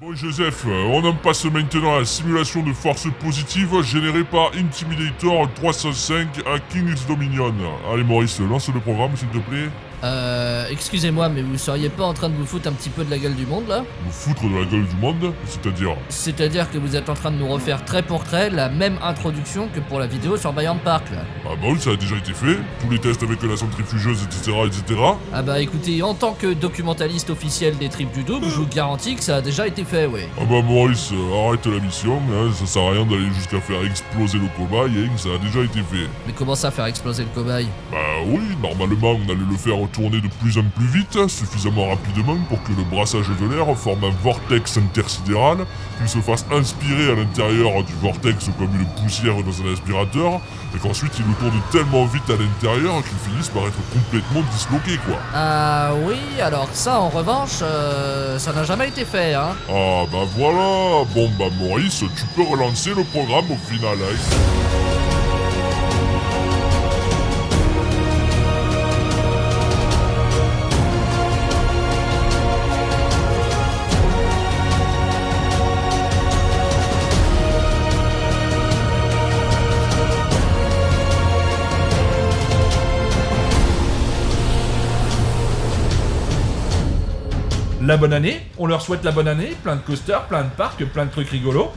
Bon Joseph, on en passe maintenant à la simulation de force positive générée par Intimidator 305 à King's Dominion. Allez Maurice, lance le programme s'il te plaît. Excusez-moi, mais vous seriez pas en train de vous foutre un petit peu de la gueule du monde, là? Nous foutre de la gueule du monde, c'est-à-dire... C'est-à-dire que vous êtes en train de nous refaire trait pour trait la même introduction que pour la vidéo sur Bayern Park, là. Ah bah oui, ça a déjà été fait, tous les tests avec la centrifugeuse, etc. Ah bah écoutez, en tant que documentaliste officiel des tripes du double, je vous garantis que ça a déjà été fait, ouais. Ah bah Maurice, arrête la mission, hein, ça sert à rien d'aller jusqu'à faire exploser le cobaye, hein, ça a déjà été fait. Mais comment ça, faire exploser le cobaye? Bah oui, normalement on allait le faire tourner de plus en plus vite, suffisamment rapidement pour que le brassage de l'air forme un vortex intersidéral, qu'il se fasse inspirer à l'intérieur du vortex comme une poussière dans un aspirateur, et qu'ensuite il le tourne tellement vite à l'intérieur qu'il finisse par être complètement disloqué quoi. Ah oui, alors ça en revanche, ça n'a jamais été fait, hein. Ah bah voilà, bon bah Maurice, tu peux relancer le programme au final, hein. La bonne année, on leur souhaite la bonne année, plein de coasters, plein de parcs, plein de trucs rigolos.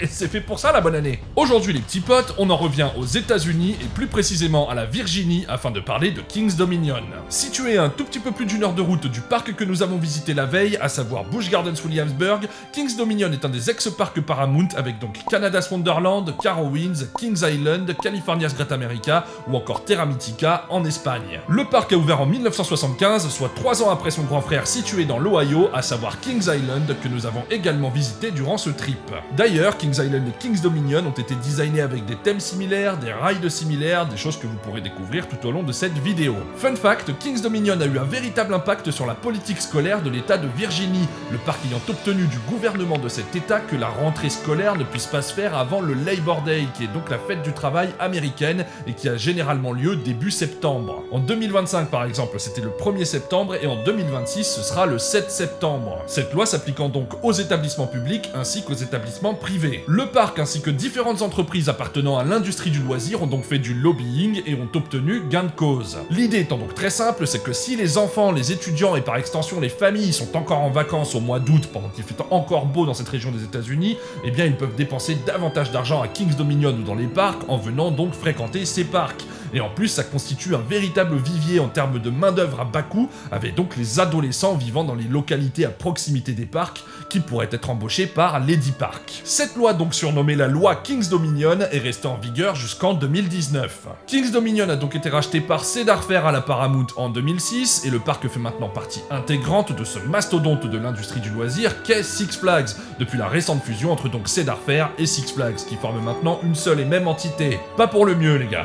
C'est fait pour ça la bonne année. Aujourd'hui les petits potes, on en revient aux États-Unis et plus précisément à la Virginie afin de parler de King's Dominion. Situé à un tout petit peu plus d'une heure de route du parc que nous avons visité la veille, à savoir Busch Gardens Williamsburg, King's Dominion est un des ex-parcs Paramount avec donc Canada's Wonderland, Carowinds, Kings Island, California's Great America ou encore Terra Mythica en Espagne. Le parc a ouvert en 1975, soit 3 ans après son grand frère situé dans l'Ohio, à savoir Kings Island, que nous avons également visité durant ce trip. D'ailleurs, Kings Island et King's Dominion ont été designés avec des thèmes similaires, des rides similaires, des choses que vous pourrez découvrir tout au long de cette vidéo. Fun fact, King's Dominion a eu un véritable impact sur la politique scolaire de l'État de Virginie, le parc ayant obtenu du gouvernement de cet État que la rentrée scolaire ne puisse pas se faire avant le Labor Day, qui est donc la fête du travail américaine et qui a généralement lieu début septembre. En 2025 par exemple, c'était le 1er septembre et en 2026 ce sera le 7 septembre. Cette loi s'appliquant donc aux établissements publics ainsi qu'aux établissements privés. Le parc ainsi que différentes entreprises appartenant à l'industrie du loisir ont donc fait du lobbying et ont obtenu gain de cause. L'idée étant donc très simple, c'est que si les enfants, les étudiants et par extension les familles sont encore en vacances au mois d'août pendant qu'il fait encore beau dans cette région des États-Unis, eh bien ils peuvent dépenser davantage d'argent à King's Dominion ou dans les parcs en venant donc fréquenter ces parcs. Et en plus, ça constitue un véritable vivier en termes de main-d'œuvre à bas coût, avec donc les adolescents vivant dans les localités à proximité des parcs qui pourraient être embauchés par Lady Park. Cette loi, donc surnommée la loi King's Dominion, est restée en vigueur jusqu'en 2019. King's Dominion a donc été racheté par Cedar Fair à la Paramount en 2006, et le parc fait maintenant partie intégrante de ce mastodonte de l'industrie du loisir qu'est Six Flags, depuis la récente fusion entre donc Cedar Fair et Six Flags, qui forment maintenant une seule et même entité. Pas pour le mieux les gars.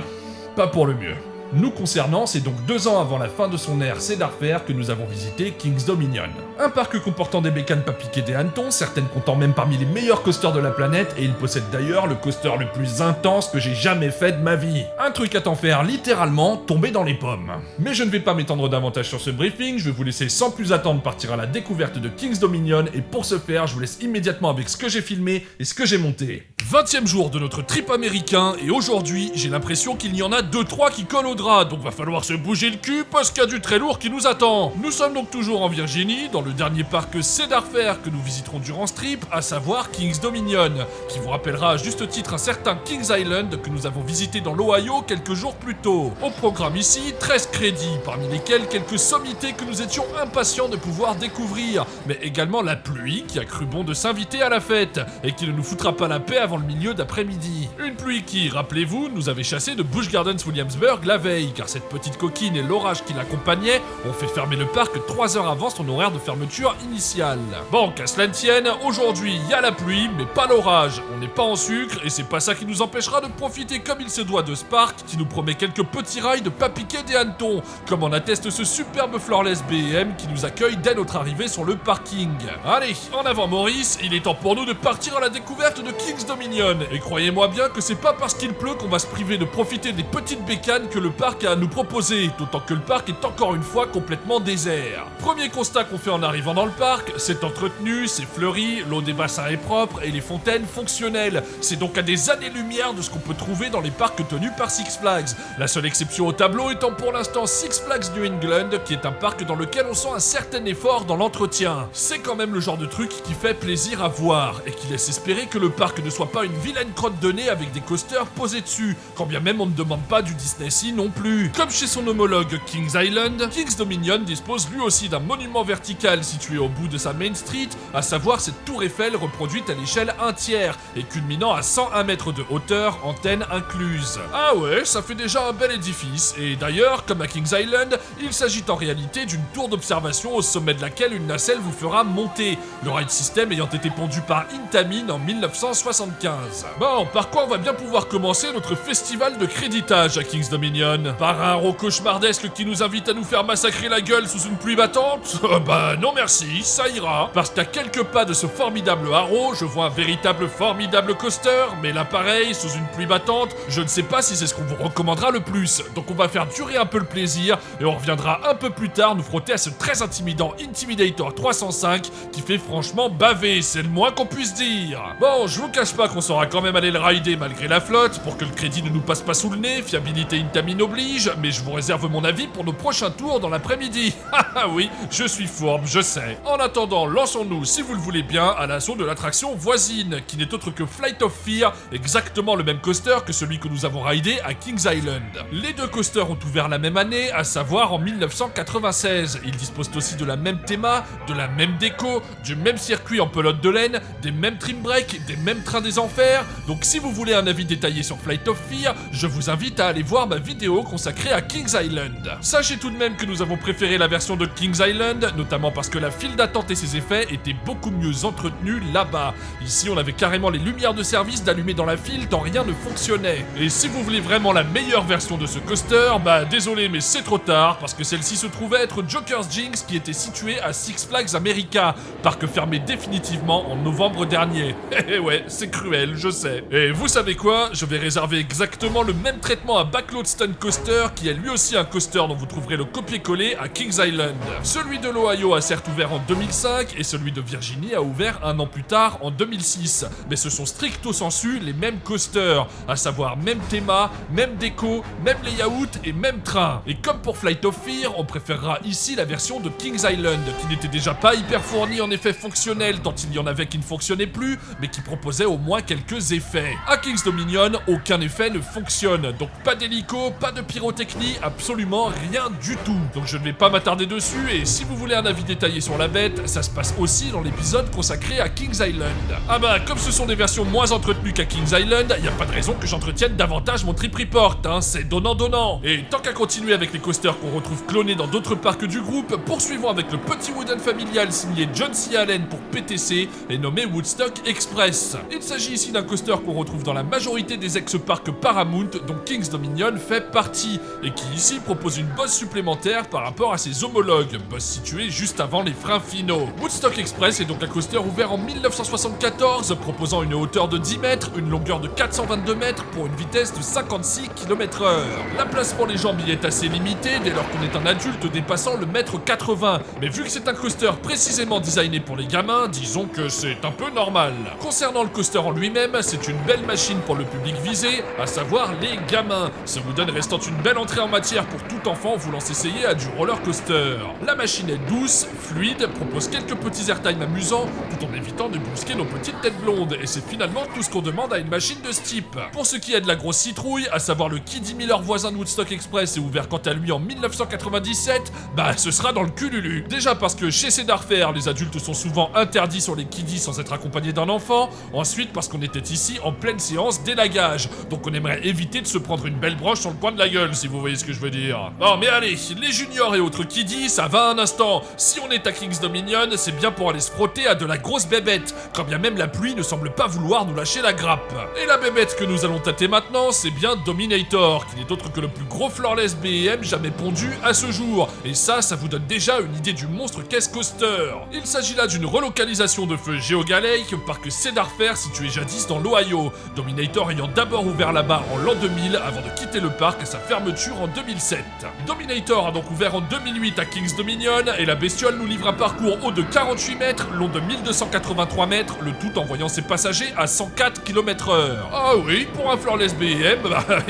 Pas pour le mieux. Nous concernant, c'est donc 2 ans avant la fin de son ère Cedar Fair que nous avons visité King's Dominion. Un parc comportant des bécanes pas piquées des hannetons, certaines comptant même parmi les meilleurs coasters de la planète, et il possède d'ailleurs le coaster le plus intense que j'ai jamais fait de ma vie. Un truc à t'en faire littéralement tomber dans les pommes. Mais je ne vais pas m'étendre davantage sur ce briefing, je vais vous laisser sans plus attendre partir à la découverte de King's Dominion, et pour ce faire, je vous laisse immédiatement avec ce que j'ai filmé et ce que j'ai monté. 20e jour de notre trip américain, et aujourd'hui, j'ai l'impression qu'il y en a 2-3 qui collent au drap, donc va falloir se bouger le cul parce qu'il y a du très lourd qui nous attend. Nous sommes donc toujours en Virginie, dans le dernier parc Cedar Fair que nous visiterons durant ce trip, à savoir King's Dominion, qui vous rappellera à juste titre un certain Kings Island que nous avons visité dans l'Ohio quelques jours plus tôt. Au programme ici, 13 crédits, parmi lesquels quelques sommités que nous étions impatients de pouvoir découvrir, mais également la pluie qui a cru bon de s'inviter à la fête, et qui ne nous foutra pas la paix avant le milieu d'après-midi. Une pluie qui, rappelez-vous, nous avait chassé de Busch Gardens Williamsburg la veille, car cette petite coquine et l'orage qui l'accompagnait ont fait fermer le parc 3 heures avant son horaire de fermeture initiale. Bon, qu'à cela ne tienne, aujourd'hui il y a la pluie, mais pas l'orage. On n'est pas en sucre, et c'est pas ça qui nous empêchera de profiter comme il se doit de ce parc, qui nous promet quelques petits rails de pas piquer des hannetons, comme en atteste ce superbe Floorless BM qui nous accueille dès notre arrivée sur le parking. Allez, en avant Maurice, il est temps pour nous de partir à la découverte de King's Dominion. Dominion. Et croyez-moi bien que c'est pas parce qu'il pleut qu'on va se priver de profiter des petites bécanes que le parc a à nous proposer, d'autant que le parc est encore une fois complètement désert. Premier constat qu'on fait en arrivant dans le parc, c'est entretenu, c'est fleuri, l'eau des bassins est propre et les fontaines fonctionnelles. C'est donc à des années-lumière de ce qu'on peut trouver dans les parcs tenus par Six Flags. La seule exception au tableau étant pour l'instant Six Flags New England, qui est un parc dans lequel on sent un certain effort dans l'entretien. C'est quand même le genre de truc qui fait plaisir à voir et qui laisse espérer que le parc ne soit pas une vilaine crotte de nez avec des coasters posés dessus, quand bien même on ne demande pas du Disney Sea non plus. Comme chez son homologue Kings Island, Kings Dominion dispose lui aussi d'un monument vertical situé au bout de sa Main Street, à savoir cette tour Eiffel reproduite à l'échelle 1/3 et culminant à 101 mètres de hauteur, antenne incluse. Ah ouais, ça fait déjà un bel édifice, et d'ailleurs, comme à Kings Island, il s'agit en réalité d'une tour d'observation au sommet de laquelle une nacelle vous fera monter, le ride system ayant été pondu par Intamin en 1975. Bon, par quoi on va bien pouvoir commencer notre festival de créditage à Kings Dominion? Par un héros cauchemardesque qui nous invite à nous faire massacrer la gueule sous une pluie battante? Bah non merci, ça ira. Parce qu'à quelques pas de ce formidable haro, je vois un véritable formidable coaster, mais là pareil, sous une pluie battante, je ne sais pas si c'est ce qu'on vous recommandera le plus. Donc on va faire durer un peu le plaisir, et on reviendra un peu plus tard nous frotter à ce très intimidant Intimidator 305 qui fait franchement baver, c'est le moins qu'on puisse dire. Bon, je vous cache pas qu'on saura quand même aller le rider malgré la flotte, pour que le crédit ne nous passe pas sous le nez, fiabilité Intamin oblige, mais je vous réserve mon avis pour nos prochains tours dans l'après-midi. Ah oui, je suis fourbe, je sais. En attendant, lançons-nous, si vous le voulez bien, à l'assaut de l'attraction voisine, qui n'est autre que Flight of Fear, exactement le même coaster que celui que nous avons ridé à Kings Island. Les deux coasters ont ouvert la même année, à savoir en 1996. Ils disposent aussi de la même théma, de la même déco, du même circuit en pelote de laine, des mêmes trim breaks, des mêmes trains des enfers. Donc si vous voulez un avis détaillé sur Flight of Fear, je vous invite à aller voir ma vidéo consacrée à Kings Island. Sachez tout de même que nous avons préféré la version de Kings Island, notamment parce que la file d'attente et ses effets étaient beaucoup mieux entretenus là-bas. Ici, on avait carrément les lumières de service d'allumer dans la file tant rien ne fonctionnait. Et si vous voulez vraiment la meilleure version de ce coaster, bah désolé mais c'est trop tard, parce que celle-ci se trouvait être Joker's Jinx qui était située à Six Flags America, parc fermé définitivement en novembre dernier. Eh ouais, c'est cruel, je sais. Et vous savez quoi? Je vais réserver exactement le même traitement à Backload Stun Coaster, qui est lui aussi un coaster dont vous trouverez le copier-coller à Kings Island. Celui de l'Ohio a certes ouvert en 2005, et celui de Virginie a ouvert un an plus tard, en 2006. Mais ce sont stricto sensu les mêmes coasters, à savoir même théma, même déco, même layout et même train. Et comme pour Flight of Fear, on préférera ici la version de Kings Island, qui n'était déjà pas hyper fournie en effets fonctionnels, tant il y en avait qui ne fonctionnaient plus, mais qui proposait au moins quelques effets. À Kings Dominion, aucun effet ne fonctionne, donc pas d'hélico, pas de pyrotechnie, absolument rien du tout. Donc je ne vais pas m'attarder dessus, et si vous voulez un avis détaillé sur la bête, ça se passe aussi dans l'épisode consacré à Kings Island. Ah bah, comme ce sont des versions moins entretenues qu'à Kings Island, y a pas de raison que j'entretienne davantage mon trip report, hein, c'est donnant-donnant. Et tant qu'à continuer avec les coasters qu'on retrouve clonés dans d'autres parcs du groupe, poursuivons avec le petit wooden familial signé John C. Allen pour PTC et nommé Woodstock Express. Il s'agit ici d'un coaster qu'on retrouve dans la majorité des ex-parcs Paramount dont Kings Dominion fait partie, et qui ici propose une bosse supplémentaire par rapport à ses homologues, bosse située juste avant les freins finaux. Woodstock Express est donc un coaster ouvert en 1974, proposant une hauteur de 10 mètres, une longueur de 422 mètres pour une vitesse de 56 km/h. La place pour les jambes y est assez limitée dès lors qu'on est un adulte dépassant le mètre 80, mais vu que c'est un coaster précisément designé pour les gamins, disons que c'est un peu normal. Concernant le coaster en lui-même, c'est une belle machine pour le public visé, à savoir les gamins, ce wooden restant une belle entrée en matière pour tout enfant voulant s'essayer à du roller coaster. La machine est douce, fluide, propose quelques petits airtime amusants, tout en évitant de brusquer nos petites têtes blondes, et c'est finalement tout ce qu'on demande à une machine de ce type. Pour ce qui est de la grosse citrouille, à savoir le Kiddie Miller voisin de Woodstock Express et ouvert quant à lui en 1997, bah ce sera dans le cululu. Déjà parce que chez Cedar Fair, les adultes sont souvent interdits sur les kiddies sans être accompagnés d'un enfant, ensuite parce qu'on était ici en pleine séance d'élagage, donc on aimerait éviter de se prendre une belle broche sur le coin de la gueule, si vous voyez ce que je veux dire. Non mais allez, les juniors et autres kiddies, ça va un instant. Si on est à Kings Dominion, c'est bien pour aller se frotter à de la grosse bébête, quand bien même la pluie ne semble pas vouloir nous lâcher la grappe. Et la bébête que nous allons tâter maintenant, c'est bien Dominator, qui n'est autre que le plus gros floorless BM jamais pondu à ce jour. Et ça vous donne déjà une idée du monstre qu'est ce coaster. Il s'agit là d'une relocalisation de feu Geogalake, parc Cedar Fair situé jadis dans l'Ohio, Dominator ayant d'abord ouvert là-bas en l'an 2000 avant de quitter le parc à sa fermeture en 2007. Dominator a donc ouvert en 2008 à Kings Dominion et la bestiole nous livre un parcours haut de 48 mètres, long de 1283 mètres, le tout envoyant ses passagers à 104 km/h. Ah oui, pour un Floorless BM,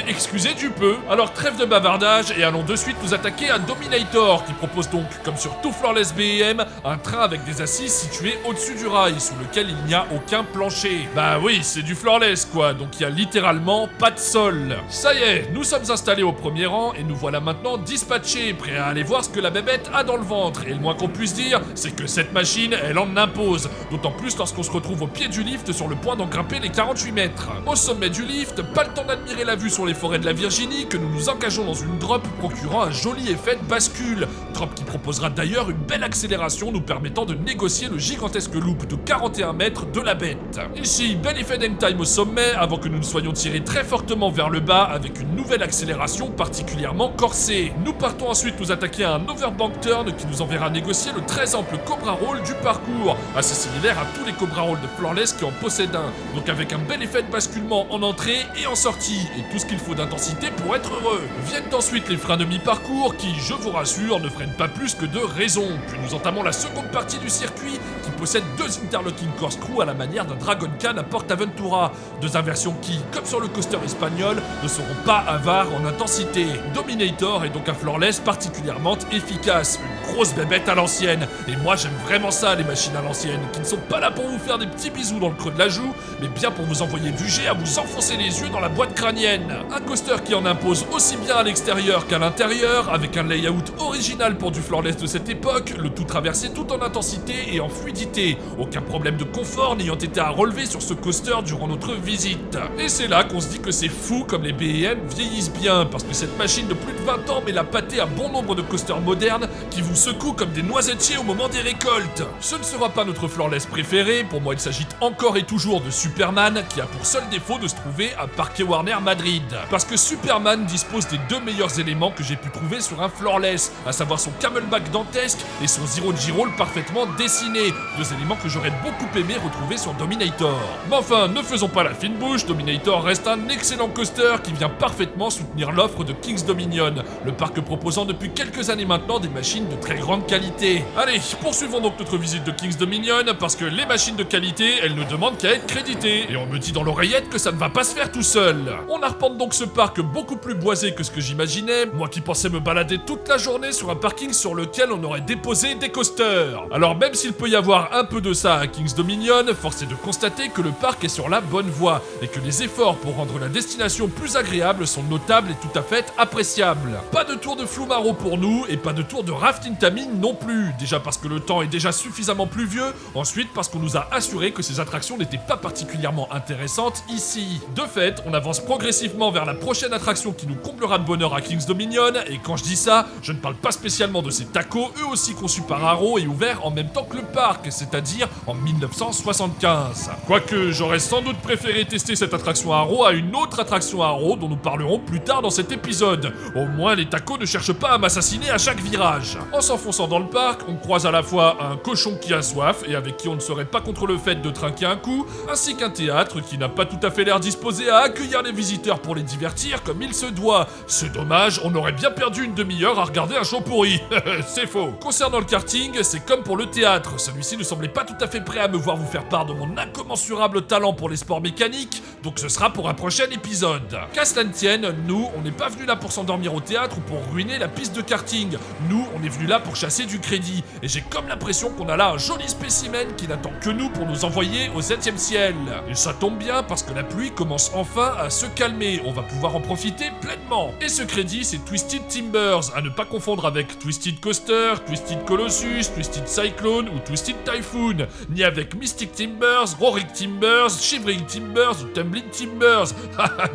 excusez du peu. Alors trêve de bavardage et allons de suite nous attaquer à Dominator qui propose donc, comme sur tout Floorless BM, un train avec des assises situées au-dessus du rail sous lequel il n'y a aucun plancher. Bah oui, c'est du Floorless quoi, donc il y a littéralement pas de sol. Ça y est, nous sommes installés au premier rang et nous voilà maintenant dispatchés, prêts à aller voir ce que la bébête a dans le ventre. Et le moins qu'on puisse dire, c'est que cette machine, elle en impose. D'autant plus lorsqu'on se retrouve au pied du lift sur le point d'en grimper les 48 mètres. Au sommet du lift, pas le temps d'admirer la vue sur les forêts de la Virginie que nous nous engageons dans une drop procurant un joli effet de bascule. Drop qui proposera d'ailleurs une belle accélération nous permettant de négocier le gigantesque loop de 41 mètres de la bête. Ici, bel effet d'hang time au sommet avant que nous ne soyons tirés très fortement vers le bas avec une nouvelle accélération particulièrement corsée. Nous partons ensuite nous attaquer à un overbank turn qui nous enverra négocier le très ample Cobra Roll du parcours, assez similaire à tous les Cobra Roll de Floorless qui en possèdent un, donc avec un bel effet de basculement en entrée et en sortie, et tout ce qu'il faut d'intensité pour être heureux. Viennent ensuite les freins de mi-parcours qui, je vous rassure, ne freinent pas plus que de raison, puis nous entamons la seconde partie du circuit qui possède deux interlocking corkscrew à la manière d'un Dragon Khan à PortAventura, deux inversions qui, comme sur le coaster espagnol, ne seront pas avares en intensité. Dominator est donc un Floorless particulièrement efficace, une grosse bébête à l'ancienne, et moi j'aime vraiment ça les machines à l'ancienne, qui ne sont pas là pour vous faire des petits bisous dans le creux de la joue, mais bien pour vous envoyer du jet à vous enfoncer les yeux dans la boîte crânienne. Un coaster qui en impose aussi bien à l'extérieur qu'à l'intérieur, avec un layout original pour du Floorless de cette époque, le tout traversé tout en intensité et en fluidité, aucun problème de confort n'ayant été à relever sur ce coaster durant notre visite. Et c'est là qu'on se dit que c'est fou comme les BM vieillissent bien, parce que cette machine de plus de 20 ans met la pâtée à bon nombre de coasters modernes qui vous secouent comme des noisettiers au moment des récoltes. Ce ne sera pas notre Floorless préféré, pour moi il s'agit encore et toujours de Superman, qui a pour seul défaut de se trouver à Parque Warner Madrid. Parce que Superman dispose des deux meilleurs éléments que j'ai pu trouver sur un Floorless, à savoir son camelback dantesque et son Zero G-Roll parfaitement dessiné, deux éléments que j'aurais beaucoup aimé retrouver sur Dominator. Mais enfin, ne faisons pas la fine bouche, Dominator reste un excellent coaster qui vient parfaitement soutenir l'offre de Kings Dominion, le parc proposant depuis quelques années maintenant des machines de très grande qualité. Allez, poursuivons donc notre visite de Kings Dominion, parce que les machines de qualité, elles ne demandent qu'à être créditées, et on me dit dans l'oreillette que ça ne va pas se faire tout seul. On arpente donc ce parc beaucoup plus boisé que ce que j'imaginais, moi qui pensais me balader toute la journée sur un parking sur lequel on aurait déposé des coasters. Alors même s'il peut y avoir un peu de ça à Kings Dominion, force est de constater que le parc est sur la bonne voie, et que les efforts pour rendre la destination plus agréable sont notables et tout à fait appréciables. Pas de tour de Flumaro pour nous, et pas de tour de Rafting Tamine non plus, déjà parce que le temps est déjà suffisamment pluvieux, ensuite parce qu'on nous a assuré que ces attractions n'étaient pas particulièrement intéressantes ici. De fait, on avance progressivement vers la prochaine attraction qui nous comblera de bonheur à Kings Dominion, et quand je dis ça, je ne parle pas spécialement de ces tacos, eux aussi conçus par Arrow et ouverts en même temps que le parc, c'est-à-dire en 1975. Quoique, j'aurais sans doute préféré tester cette attraction Arrow à une autre attraction Arrow dont nous parlerons plus tard dans cet épisode. Au moins, les tacos ne cherchent pas à m'assassiner à chaque virage. En s'enfonçant dans le parc, on croise à la fois un cochon qui a soif et avec qui on ne serait pas contre le fait de trinquer un coup, ainsi qu'un théâtre qui n'a pas tout à fait l'air disposé à accueillir les visiteurs pour les divertir comme il se doit. C'est dommage, on aurait bien perdu une demi-heure à regarder un show pourri. C'est faux. Concernant le karting, c'est comme pour le théâtre, celui-ci ne semblait pas tout à fait prêt à me voir vous faire part de mon incommensurable talent pour les sports mécaniques, donc ce sera pour un prochain épisode. Qu'à cela ne tienne, nous, on n'est pas venus là pour s'endormir au théâtre ou pour ruiner la piste de karting. Nous, on est venus là pour chasser du crédit, et j'ai comme l'impression qu'on a là un joli spécimen qui n'attend que nous pour nous envoyer au 7e ciel. Et ça tombe bien parce que la pluie commence enfin à se calmer, on va pouvoir en profiter pleinement. Et ce crédit, c'est Twisted Timbers, à ne pas confondre avec Twisted Coaster, Twisted Colossus, Twisted Cyclone ou Twisted Typhoon, ni avec Mystic Timbers, Roaring Timbers, Shivering Timbers ou Tumbling Timbers.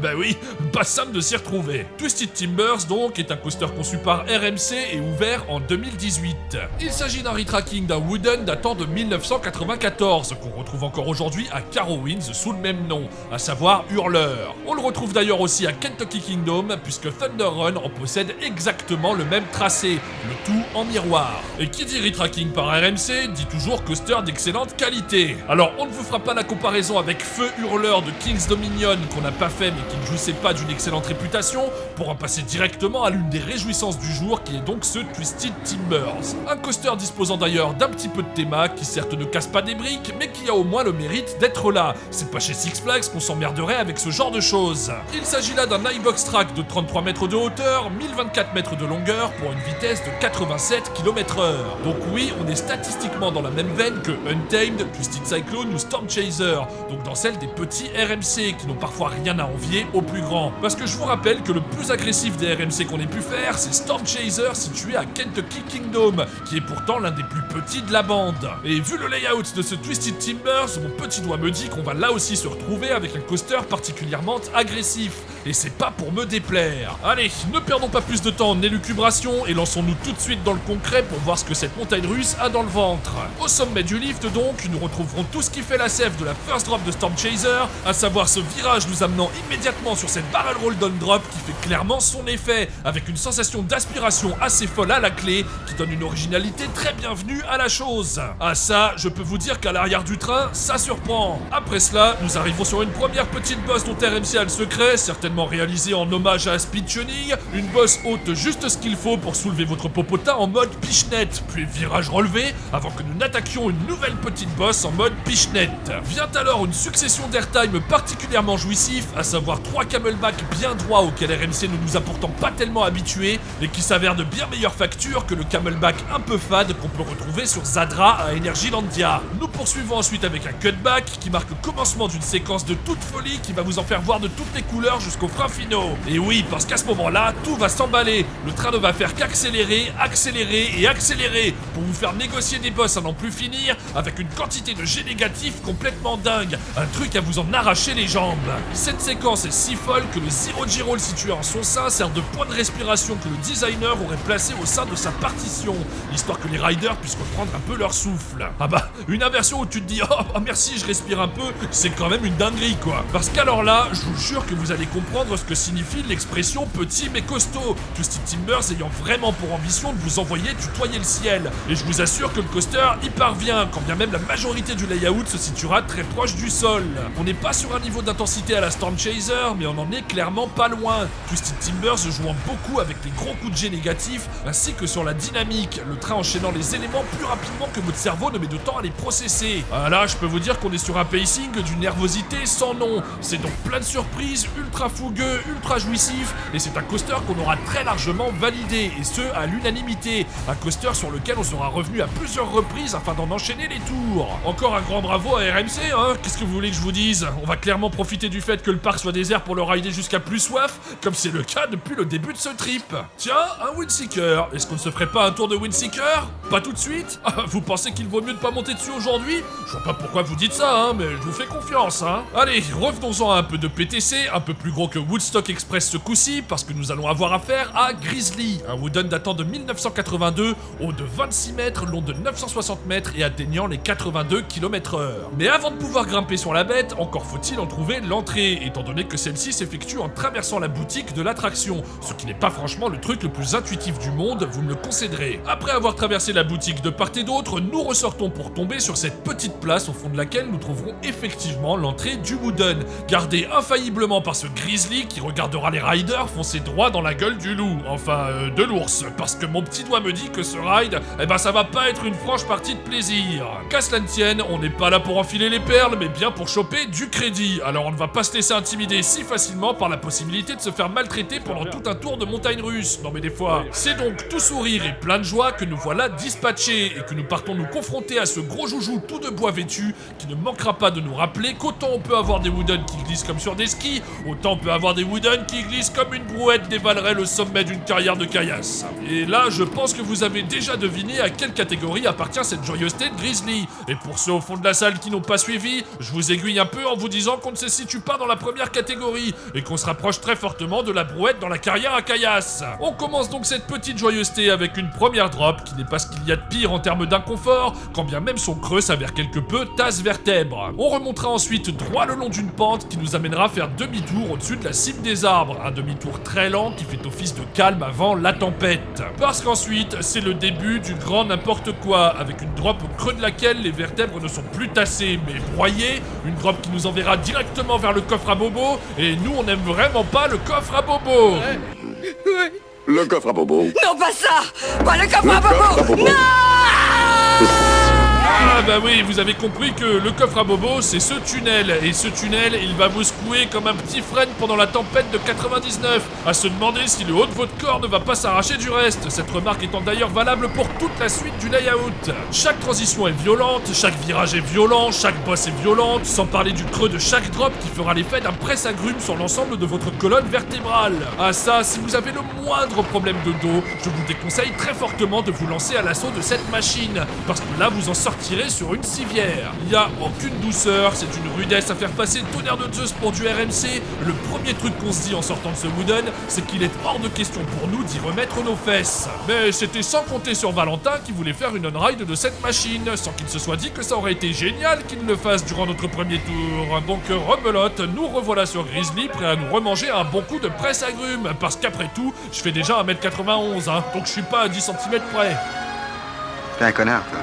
Bah oui, pas simple de s'y retrouver. Twisted Timbers donc est un coaster conçu par RMC et ouvert en 2000. 2018. Il s'agit d'un retracking d'un Wooden datant de 1994, qu'on retrouve encore aujourd'hui à Carowinds sous le même nom, à savoir Hurleur. On le retrouve d'ailleurs aussi à Kentucky Kingdom, puisque Thunder Run en possède exactement le même tracé, le tout en miroir. Et qui dit retracking par RMC, dit toujours coaster d'excellente qualité. Alors on ne vous fera pas la comparaison avec Feu Hurleur de King's Dominion, qu'on n'a pas fait mais qui ne jouissait pas d'une excellente réputation, pour en passer directement à l'une des réjouissances du jour, qui est donc ce Twisted Timbers. Un coaster disposant d'ailleurs d'un petit peu de théma, qui certes ne casse pas des briques, mais qui a au moins le mérite d'être là. C'est pas chez Six Flags qu'on s'emmerderait avec ce genre de choses. Il s'agit là d'un iBox track de 33 mètres de hauteur, 1024 mètres de longueur pour une vitesse de 87 km/h. Donc oui, on est statistiquement dans la même veine que Untamed, Twisted Cyclone ou Storm Chaser, donc dans celle des petits RMC qui n'ont parfois rien à envier aux plus grands. Parce que je vous rappelle que le plus agressif des RMC qu'on ait pu faire, c'est Storm Chaser situé à Kentucky Kingdom, qui est pourtant l'un des plus petits de la bande. Et vu le layout de ce Twisted Timbers, mon petit doigt me dit qu'on va là aussi se retrouver avec un coaster particulièrement agressif. Et c'est pas pour me déplaire. Allez, ne perdons pas plus de temps en élucubration et lançons-nous tout de suite dans le concret pour voir ce que cette montagne russe a dans le ventre. Au sommet du lift donc, nous retrouverons tout ce qui fait la sève de la first drop de Storm Chaser, à savoir ce virage nous amenant immédiatement sur cette barrel roll down drop qui fait clairement son effet, avec une sensation d'aspiration assez folle à la clé, qui donne une originalité très bienvenue à la chose. Ah ça, je peux vous dire qu'à l'arrière du train, ça surprend. Après cela, nous arrivons sur une première petite bosse dont RMC a le secret, certainement réalisée en hommage à Speed Tuning, une bosse haute juste ce qu'il faut pour soulever votre popotin en mode pichenette, puis virage relevé, avant que nous n'attaquions une nouvelle petite bosse en mode pichenette. Vient alors une succession d'airtime particulièrement jouissif, à savoir 3 camelback bien droits auxquels RMC ne nous a pourtant pas tellement habitués, et qui s'avèrent de bien meilleure facture que le camelback un peu fade qu'on peut retrouver sur Zadra à Energylandia. Nous poursuivons ensuite avec un cutback qui marque le commencement d'une séquence de toute folie qui va vous en faire voir de toutes les couleurs jusqu'aux freins finaux. Et oui, parce qu'à ce moment-là, tout va s'emballer. Le train ne va faire qu'accélérer, accélérer et accélérer pour vous faire négocier des boss à n'en plus finir avec une quantité de G négatif complètement dingue. Un truc à vous en arracher les jambes. Cette séquence est si folle que le Zero G-Roll situé en son sein sert de point de respiration que le designer aurait placé au sein de sa partition, histoire que les riders puissent reprendre un peu leur souffle. Ah bah, une inversion où tu te dis « Oh merci, je respire un peu », c'est quand même une dinguerie quoi. Parce qu'alors là, je vous jure que vous allez comprendre ce que signifie l'expression « petit mais costaud », Twisted Timbers ayant vraiment pour ambition de vous envoyer tutoyer le ciel. Et je vous assure que le coaster y parvient, quand bien même la majorité du layout se situera très proche du sol. On n'est pas sur un niveau d'intensité à la Storm Chaser, mais on en est clairement pas loin. Twisted Timbers jouant beaucoup avec les gros coups de G négatifs, ainsi que sur la dynamique, le train enchaînant les éléments plus rapidement que votre cerveau ne met de temps à les processer. Ah là, je peux vous dire qu'on est sur un pacing d'une nervosité sans nom. C'est donc plein de surprises, ultra fougueux, ultra jouissif, et c'est un coaster qu'on aura très largement validé, et ce à l'unanimité. Un coaster sur lequel on sera revenu à plusieurs reprises afin d'en enchaîner les tours. Encore un grand bravo à RMC, hein. Qu'est-ce que vous voulez que je vous dise? On va clairement profiter du fait que le parc soit désert pour le rider jusqu'à plus soif, comme c'est le cas depuis le début de ce trip. Tiens, un Windseeker. Est-ce qu'on ne se ferait pas un tour de Windseeker? Pas tout de suite? Vous pensez qu'il vaut mieux ne pas monter dessus aujourd'hui? Je vois pas pourquoi vous dites ça, hein, mais je vous fais confiance, hein. Allez, revenons-en à un peu de PTC, un peu plus gros que Woodstock Express ce coup-ci, parce que nous allons avoir affaire à Grizzly, un wooden datant de 1982, haut de 26 mètres, long de 960 mètres et atteignant les 82 km/h. Mais avant de pouvoir grimper sur la bête, encore faut-il en trouver l'entrée, étant donné que celle-ci s'effectue en traversant la boutique de l'attraction, ce qui n'est pas franchement le truc le plus intuitif du monde, vous me le concéderez. Après avoir traversé la boutique de part et d'autre, nous ressortons pour tomber sur cette petite place au fond de laquelle nous trouverons effectivement l'entrée du Wooden, gardée infailliblement par ce Grizzly qui regardera les riders foncer droit dans la gueule du loup, enfin de l'ours, parce que mon petit doigt me dit que ce ride, eh ben ça va pas être une franche partie de plaisir. Qu'à cela ne tienne, on n'est pas là pour enfiler les perles, mais bien pour choper du crédit, alors on ne va pas se laisser intimider si facilement par la possibilité de se faire maltraiter pendant tout un tour de montagne russe. Non mais des fois, c'est donc tout sourire et plein de joie que nous voilà dispatchés et que nous partons nous confronter à ce gros joujou tout de bois vêtu qui ne manquera pas de nous rappeler qu'autant on peut avoir des wooden qui glissent comme sur des skis, autant peut avoir des Wooden qui glissent comme une brouette dévalerait le sommet d'une carrière de caillasse. Et là, je pense que vous avez déjà deviné à quelle catégorie appartient cette joyeuseté de Grizzly. Et pour ceux au fond de la salle qui n'ont pas suivi, je vous aiguille un peu en vous disant qu'on ne se situe pas dans la première catégorie et qu'on se rapproche très fortement de la brouette dans la carrière à caillasse. On commence donc cette petite joyeuseté avec une première drop qui n'est pas ce qu'il y a de pire en termes d'inconfort, quand bien même son creux s'avère quelque peu tasse-vertèbre. On remontera ensuite droit le long d'une pente qui nous amènera à faire demi-tour au-dessus de la cime des arbres, un demi-tour très lent qui fait office de calme avant la tempête. Parce qu'ensuite, c'est le début du grand n'importe quoi, avec une drop au creux de laquelle les vertèbres ne sont plus tassées mais broyées, une drop qui nous enverra directement vers le coffre à bobo, et nous on n'aime vraiment pas le coffre à bobo. Le coffre à bobo. Non, pas ça! Pas le coffre à Le coffre à bobo! bobo. Ah bah oui, vous avez compris que le coffre à bobo, c'est ce tunnel. Et ce tunnel, il va vous secouer comme un petit frêne pendant la tempête de 99. À se demander si le haut de votre corps ne va pas s'arracher du reste. Cette remarque étant d'ailleurs valable pour toute la suite du layout. Chaque transition est violente, chaque virage est violent, chaque bosse est violente, sans parler du creux de chaque drop qui fera l'effet d'un presse-agrumes sur l'ensemble de votre colonne vertébrale. Ah ça, si vous avez le moindre problème de dos, je vous déconseille très fortement de vous lancer à l'assaut de cette machine, parce que là vous en sortirez sur une civière. Il n'y a aucune douceur, c'est une rudesse à faire passer Tonnerre de Zeus pour du RMC. Le premier truc qu'on se dit en sortant de ce Wooden, c'est qu'il est hors de question pour nous d'y remettre nos fesses. Mais c'était sans compter sur Valentin qui voulait faire une on-ride de cette machine, sans qu'il se soit dit que ça aurait été génial qu'il le fasse durant notre premier tour. Donc rebelote, nous revoilà sur Grizzly, prêt à nous remanger un bon coup de presse-agrumes, parce qu'après tout, je fais déjà 1m91, donc je suis pas à 10 cm près. T'es un connard, toi.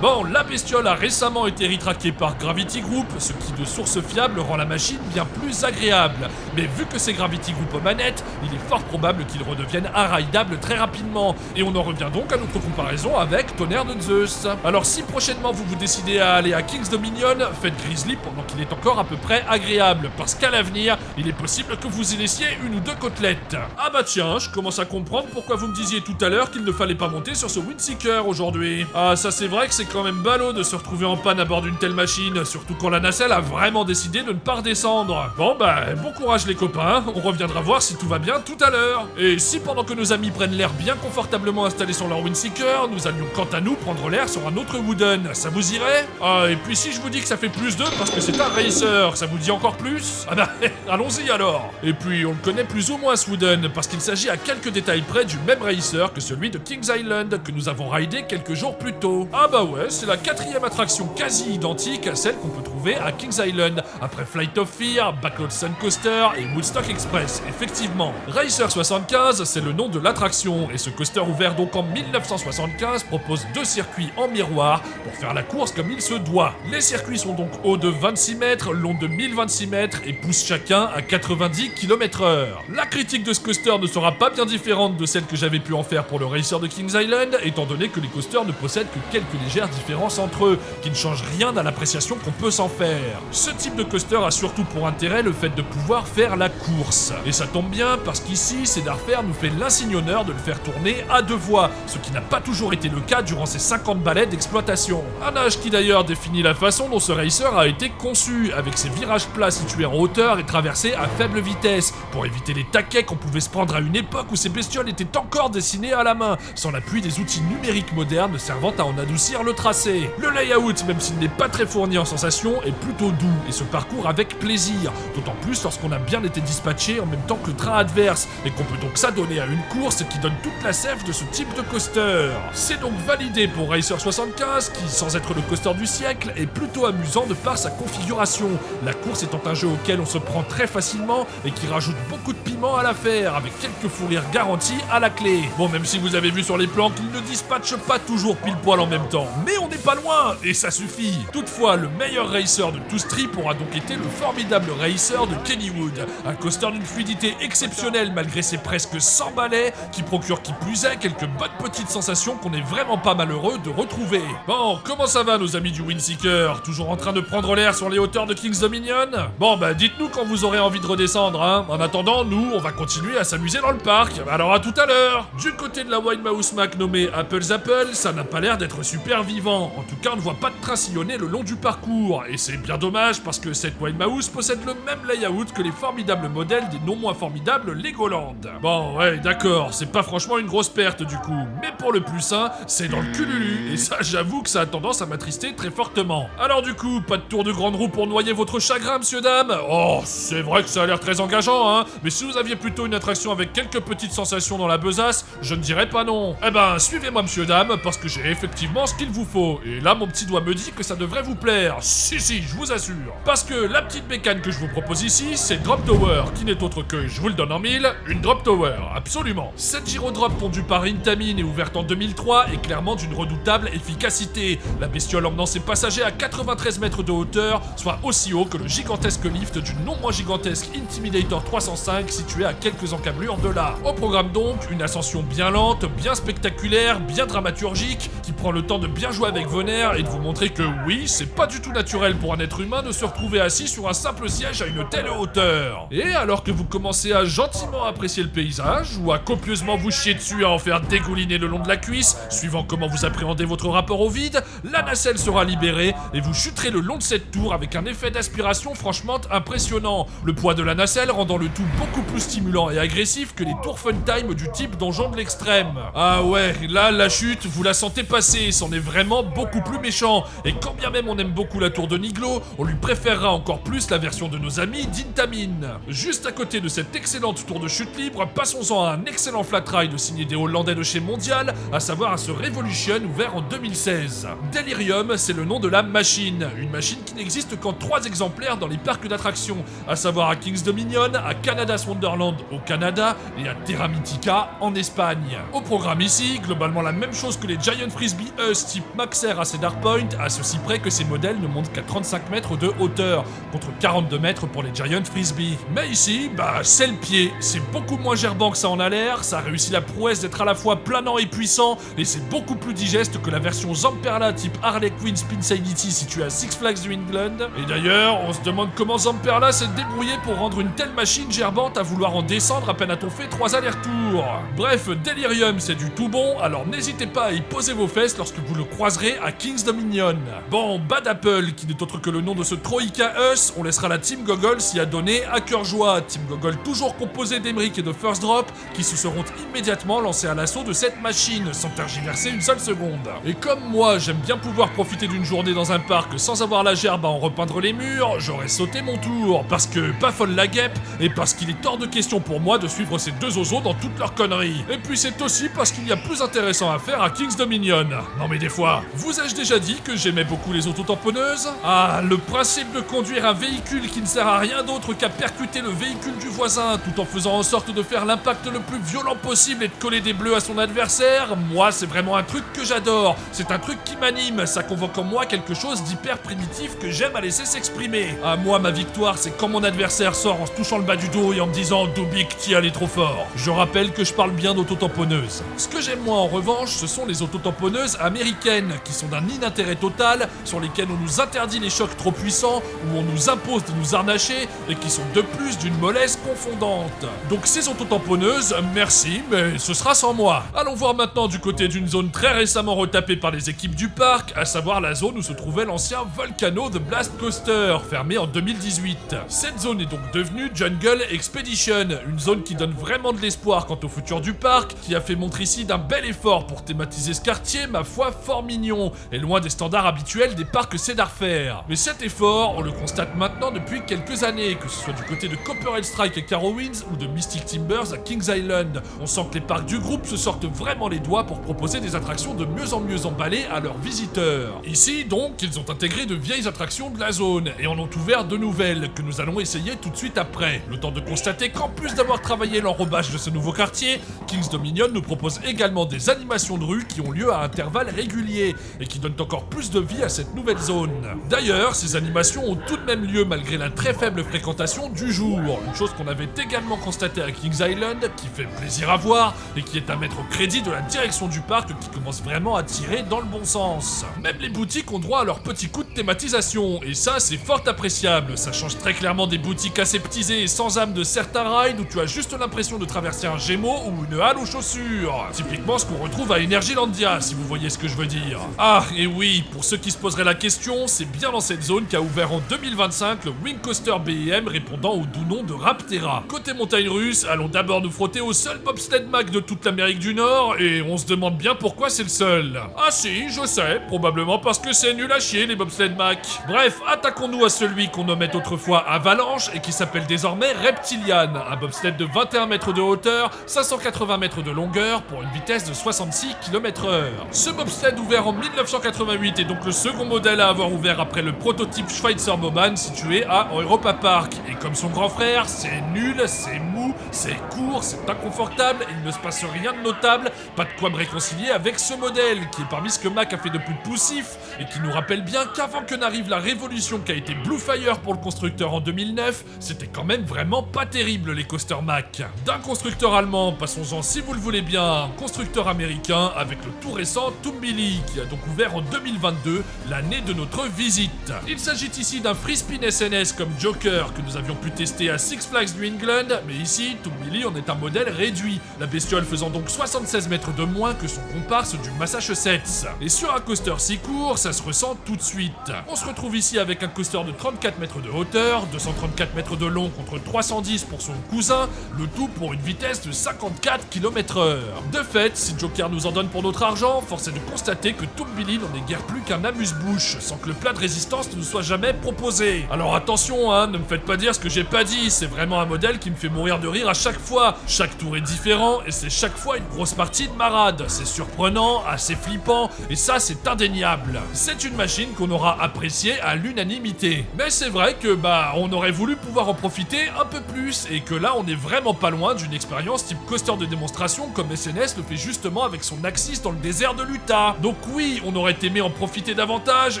Bon, la bestiole a récemment été retraquée par Gravity Group, ce qui de source fiable rend la machine bien plus agréable. Mais vu que c'est Gravity Group aux manettes, il est fort probable qu'il redevienne unrideable très rapidement. Et on en revient donc à notre comparaison avec Tonnerre de Zeus. Alors si prochainement vous vous décidez à aller à King's Dominion, faites Grizzly pendant qu'il est encore à peu près agréable, parce qu'à l'avenir, il est possible que vous y laissiez une ou deux côtelettes. Ah bah tiens, je commence à comprendre pourquoi vous me disiez tout à l'heure qu'il ne fallait pas monter sur ce Windseeker aujourd'hui. Ah ça c'est vrai que c'est quand même ballot de se retrouver en panne à bord d'une telle machine, surtout quand la nacelle a vraiment décidé de ne pas redescendre. Bon bah, bon courage les copains, on reviendra voir si tout va bien tout à l'heure. Et si pendant que nos amis prennent l'air bien confortablement installés sur leur Windseeker, nous allions quant à nous prendre l'air sur un autre Wooden, ça vous irait? Ah, et puis si je vous dis que ça fait plus 2 parce que c'est un racer, ça vous dit encore plus? Ah bah, allons-y alors. Et puis on le connaît plus ou moins ce Wooden, parce qu'il s'agit à quelques détails près du même racer que celui de King's Island que nous avons raidé quelques jours plus tôt. Ah bah ouais, c'est la 4e attraction quasi identique à celle qu'on peut trouver à King's Island, après Flight of Fear, Backlot Sun Coaster et Woodstock Express, effectivement. Racer 75, c'est le nom de l'attraction, et ce coaster ouvert donc en 1975 propose 2 circuits en miroir pour faire la course comme il se doit. Les circuits sont donc hauts de 26 mètres, longs de 1026 mètres et poussent chacun à 90 km/h. La critique de ce coaster ne sera pas bien différente de celle que j'avais pu en faire pour le Racer de King's Island, étant donné que les coasters ne possèdent que quelques légères différences entre eux, qui ne changent rien à l'appréciation qu'on peut s'en faire. Ce type de coaster a surtout pour intérêt le fait de pouvoir faire la course. Et ça tombe bien parce qu'ici, Cedar Fair nous fait l'insigne honneur de le faire tourner à 2 voies, ce qui n'a pas toujours été le cas durant ses 50 balais d'exploitation. Un âge qui d'ailleurs définit la façon dont ce racer a été conçu, avec ses virages plats situés en hauteur et traversés à faible vitesse, pour éviter les taquets qu'on pouvait se prendre à une époque où ces bestioles étaient encore dessinées à la main, sans l'appui des outils numériques modernes servant à en adoucir le tracé. Le layout, même s'il n'est pas très fourni en sensations, est plutôt doux et se parcourt avec plaisir, d'autant plus lorsqu'on a bien été dispatché en même temps que le train adverse, et qu'on peut donc s'adonner à une course qui donne toute la sève de ce type de coaster. C'est donc validé pour Racer 75, qui, sans être le coaster du siècle, est plutôt amusant de par sa configuration, la course étant un jeu auquel on se prend très facilement et qui rajoute beaucoup de piment à l'affaire, avec quelques fous rires garantis à la clé. Bon, même si vous avez vu sur les plans qu'il ne dispatche pas toujours pile poil en même temps, mais on n'est pas loin, et ça suffit. Toutefois, le meilleur racer de tout ce trip aura donc été le formidable racer de Kennywood, un coaster d'une fluidité exceptionnelle malgré ses presque 100 balais, qui procure qui plus est quelques bonnes petites sensations qu'on n'est vraiment pas malheureux de retrouver. Bon, comment ça va nos amis du Windseeker? Toujours en train de prendre l'air sur les hauteurs de King's Dominion? Bon bah dites-nous quand vous aurez envie de redescendre, hein. En attendant, nous, on va continuer à s'amuser dans le parc. Alors à tout à l'heure. Du côté de la Wild Mouse Mac nommée Apple's Apple, ça n'a pas l'air d'être super vivant. En tout cas, on ne voit pas de train sillonner le long du parcours, et c'est bien dommage parce que cette Wild possède le même layout que les formidables modèles des non moins formidables Legoland. Bon ouais d'accord, c'est pas franchement une grosse perte du coup, mais pour le plus sain, c'est dans le cululu, et ça j'avoue que ça a tendance à m'attrister très fortement. Alors du coup, pas de tour de grande roue pour noyer votre chagrin, monsieur dame? Oh, c'est vrai que ça a l'air très engageant, hein, mais si vous aviez plutôt une attraction avec quelques petites sensations dans la besace, je ne dirais pas non. Eh ben, suivez-moi monsieur dame, parce que j'ai effectivement ce qu'il vous faut, et là mon petit doigt me dit que ça devrait vous plaire. Si, je vous assure. Parce que la petite bécane que je vous propose ici, c'est Drop Tower, qui n'est autre que, je vous le donne en mille, une Drop Tower, absolument. Cette gyrodrop pondue par Intamin et ouverte en 2003 est clairement d'une redoutable efficacité, la bestiole emmenant ses passagers à 93 mètres de hauteur, soit aussi haut que le gigantesque lift du non moins gigantesque Intimidator 305 situé à quelques encablures de là. Au programme donc, une ascension bien lente, bien spectaculaire, bien dramaturgique, qui prend le temps de bien jouer avec vos nerfs et de vous montrer que oui, c'est pas du tout naturel pour un être humain de se retrouver assis sur un simple siège à une telle hauteur. Et alors que vous commencez à gentiment apprécier le paysage, ou à copieusement vous chier dessus à en faire dégouliner le long de la cuisse, suivant comment vous appréhendez votre rapport au vide, la nacelle sera libérée et vous chuterez le long de cette tour avec un effet d'aspiration franchement impressionnant, le poids de la nacelle rendant le tout beaucoup plus stimulant et agressif que les tours fun time du type donjon de l'extrême. Ah ouais, là la chute, vous la sentez passer, c'en est vraiment beaucoup plus méchant, et quand bien même on aime beaucoup la tour de Niglo, on lui préférera encore plus la version de nos amis d'Intamin. Juste à côté de cette excellente tour de chute libre, passons-en à un excellent flat ride signé des Hollandais de chez Mondial, à savoir à ce Revolution ouvert en 2016. Delirium, c'est le nom de la machine, une machine qui n'existe qu'en 3 exemplaires dans les parcs d'attractions, à savoir à Kings Dominion, à Canada's Wonderland au Canada et à Terra Mythica en Espagne. Au programme ici, globalement la même chose que les Giant Frisbee Us type Maxer à Cedar Point, à ceci près que ces modèles ne montent qu'à 35 mètres de hauteur, contre 42 mètres pour les Giant Frisbee. Mais ici, c'est le pied, c'est beaucoup moins gerbant que ça en a l'air, ça a réussi la prouesse d'être à la fois planant et puissant, et c'est beaucoup plus digeste que la version Zamperla type Harley Quinn Spinsanity située à Six Flags New England. Et d'ailleurs, on se demande comment Zamperla s'est débrouillé pour rendre une telle machine gerbante à vouloir en descendre à peine a-t-on fait 3 allers-retours. Bref, Delirium c'est du tout bon, alors n'hésitez pas à y poser vos fesses lorsque vous le croiserez à Kings Dominion. Bon, Bad Apple, qui n'est autre que le nom de ce Troika Us, on laissera la Team Gogol s'y adonner à cœur joie. Team Gogol toujours composée d'Emeric et de First Drop, qui se seront immédiatement lancés à l'assaut de cette machine, sans tergiverser une seule seconde. Et comme moi, j'aime bien pouvoir profiter d'une journée dans un parc sans avoir la gerbe à en repeindre les murs, j'aurais sauté mon tour, parce que pas folle la guêpe, et parce qu'il est hors de question pour moi de suivre ces deux oiseaux dans toutes leurs conneries. Et puis c'est aussi parce qu'il y a plus intéressant à faire à Kings Dominion. Non mais des fois, vous ai-je déjà dit que j'aimais beaucoup les autotamponneuses? Ah, le principe de conduire un véhicule qui ne sert à rien d'autre qu'à percuter le véhicule du voisin, tout en faisant en sorte de faire l'impact le plus violent possible et de coller des bleus à son adversaire, moi c'est vraiment un truc que j'adore. C'est un truc qui m'anime, ça convoque en moi quelque chose d'hyper primitif que j'aime à laisser s'exprimer. Ah, moi ma victoire c'est quand mon adversaire sort en se touchant le bas du dos et en me disant « Dubik, t'y allais trop fort ». Je rappelle que je parle bien d'autotamponneuses. Ce que j'aime moi en revanche, ce sont les autotamponneuses américaines, qui sont d'un inintérêt total, sur lesquelles on nous interdit les chocs trop puissants, où on nous impose de nous harnacher, et qui sont de plus d'une mollesse confondante. Donc ces autotamponneuses, merci, mais ce sera sans moi. Allons voir maintenant du côté d'une zone très récemment retapée par les équipes du parc, à savoir la zone où se trouvait l'ancien Volcano The Blast Coaster, fermé en 2018. Cette zone est donc devenue Jungle Expedition, une zone qui donne vraiment de l'espoir quant au futur du parc, qui a fait montre ici d'un bel effort pour thématiser ce quartier, ma foi fort mignon, et loin des standards habituels des parcs Cedar Fair. Mais cet effort, on le constate maintenant depuis quelques années, que ce soit du côté de Copperhead Strike et Carowinds ou de Mystic Timbers à Kings Island. On sent que les parcs du groupe se sortent vraiment les doigts pour proposer des attractions de mieux en mieux emballées à leurs visiteurs. Ici donc, ils ont intégré de vieilles attractions de la zone, et en ont ouvert de nouvelles, que nous allons essayer tout de suite après. Le temps de constater qu'en plus d'avoir travaillé l'enrobage de ce nouveau quartier, Kings Dominion nous propose également des animations de rue qui ont lieu à intervalles réguliers, et qui donnent encore plus de vie à cette nouvelle zone. D'ailleurs, ces animations ont tout de même lieu malgré la très faible fréquentation du jour, une chose qu'on avait également constatée à Kings Island, qui fait plaisir à voir, et qui est à mettre au crédit de la direction du parc qui commence vraiment à tirer dans le bon sens. Même les boutiques ont droit à leur petit coup de thématisation, et ça c'est fort appréciable, ça change très clairement des boutiques aseptisées et sans âme de certains rides où tu as juste l'impression de traverser un Gémeaux ou une halle aux chaussures. Typiquement ce qu'on retrouve à Energylandia, si vous voyez ce que je veux dire. Ah, et oui, pour ceux qui se poseraient la question, c'est bien bien dans cette zone qu'a ouvert en 2025 le Wing Coaster BEM répondant au doux nom de Raptera. Côté montagne russe, allons d'abord nous frotter au seul bobsled Mac de toute l'Amérique du Nord et on se demande bien pourquoi c'est le seul. Ah si, je sais, probablement parce que c'est nul à chier les bobsled Mac. Bref, attaquons-nous à celui qu'on nommait autrefois Avalanche et qui s'appelle désormais Reptilian, un bobsled de 21 mètres de hauteur, 580 mètres de longueur pour une vitesse de 66 km/h. Ce bobsled ouvert en 1988 est donc le second modèle à avoir ouvert après le prototype Schweizerbobbahn situé à Europa Park. Et comme son grand frère, c'est nul, c'est mou, c'est court, c'est inconfortable, il ne se passe rien de notable, pas de quoi me réconcilier avec ce modèle, qui est parmi ce que Mac a fait de plus poussif, et qui nous rappelle bien qu'avant que n'arrive la révolution qu'a été Blue Fire pour le constructeur en 2009, c'était quand même vraiment pas terrible les coasters Mac. D'un constructeur allemand, passons-en si vous le voulez bien, un constructeur américain avec le tout récent Tumbili, qui a donc ouvert en 2022, l'année de notre visite. Il s'agit ici d'un free spin SNS comme Joker que nous avions pu tester à Six Flags New England, mais ici, Tumbili en est un modèle réduit, la bestiole faisant donc 76 mètres de moins que son comparse du Massachusetts. Et sur un coaster si court, ça se ressent tout de suite. On se retrouve ici avec un coaster de 34 mètres de hauteur, 234 mètres de long contre 310 pour son cousin, le tout pour une vitesse de 54 km/h. De fait, si Joker nous en donne pour notre argent, force est de constater que Tumbili n'en est guère plus qu'un amuse-bouche, sans que le plat de résistance ne nous soit jamais proposé. Alors attention, ne me faites pas dire ce que j'ai pas dit, c'est vraiment un modèle qui me fait mourir de rire à chaque fois. Chaque tour est différent et c'est chaque fois une grosse partie de marade. C'est surprenant, assez flippant, et ça c'est indéniable. C'est une machine qu'on aura appréciée à l'unanimité. Mais c'est vrai que on aurait voulu pouvoir en profiter un peu plus, et que là on est vraiment pas loin d'une expérience type coaster de démonstration comme SNS le fait justement avec son Axis dans le désert de l'Utah. Donc oui, on aurait aimé en profiter davantage,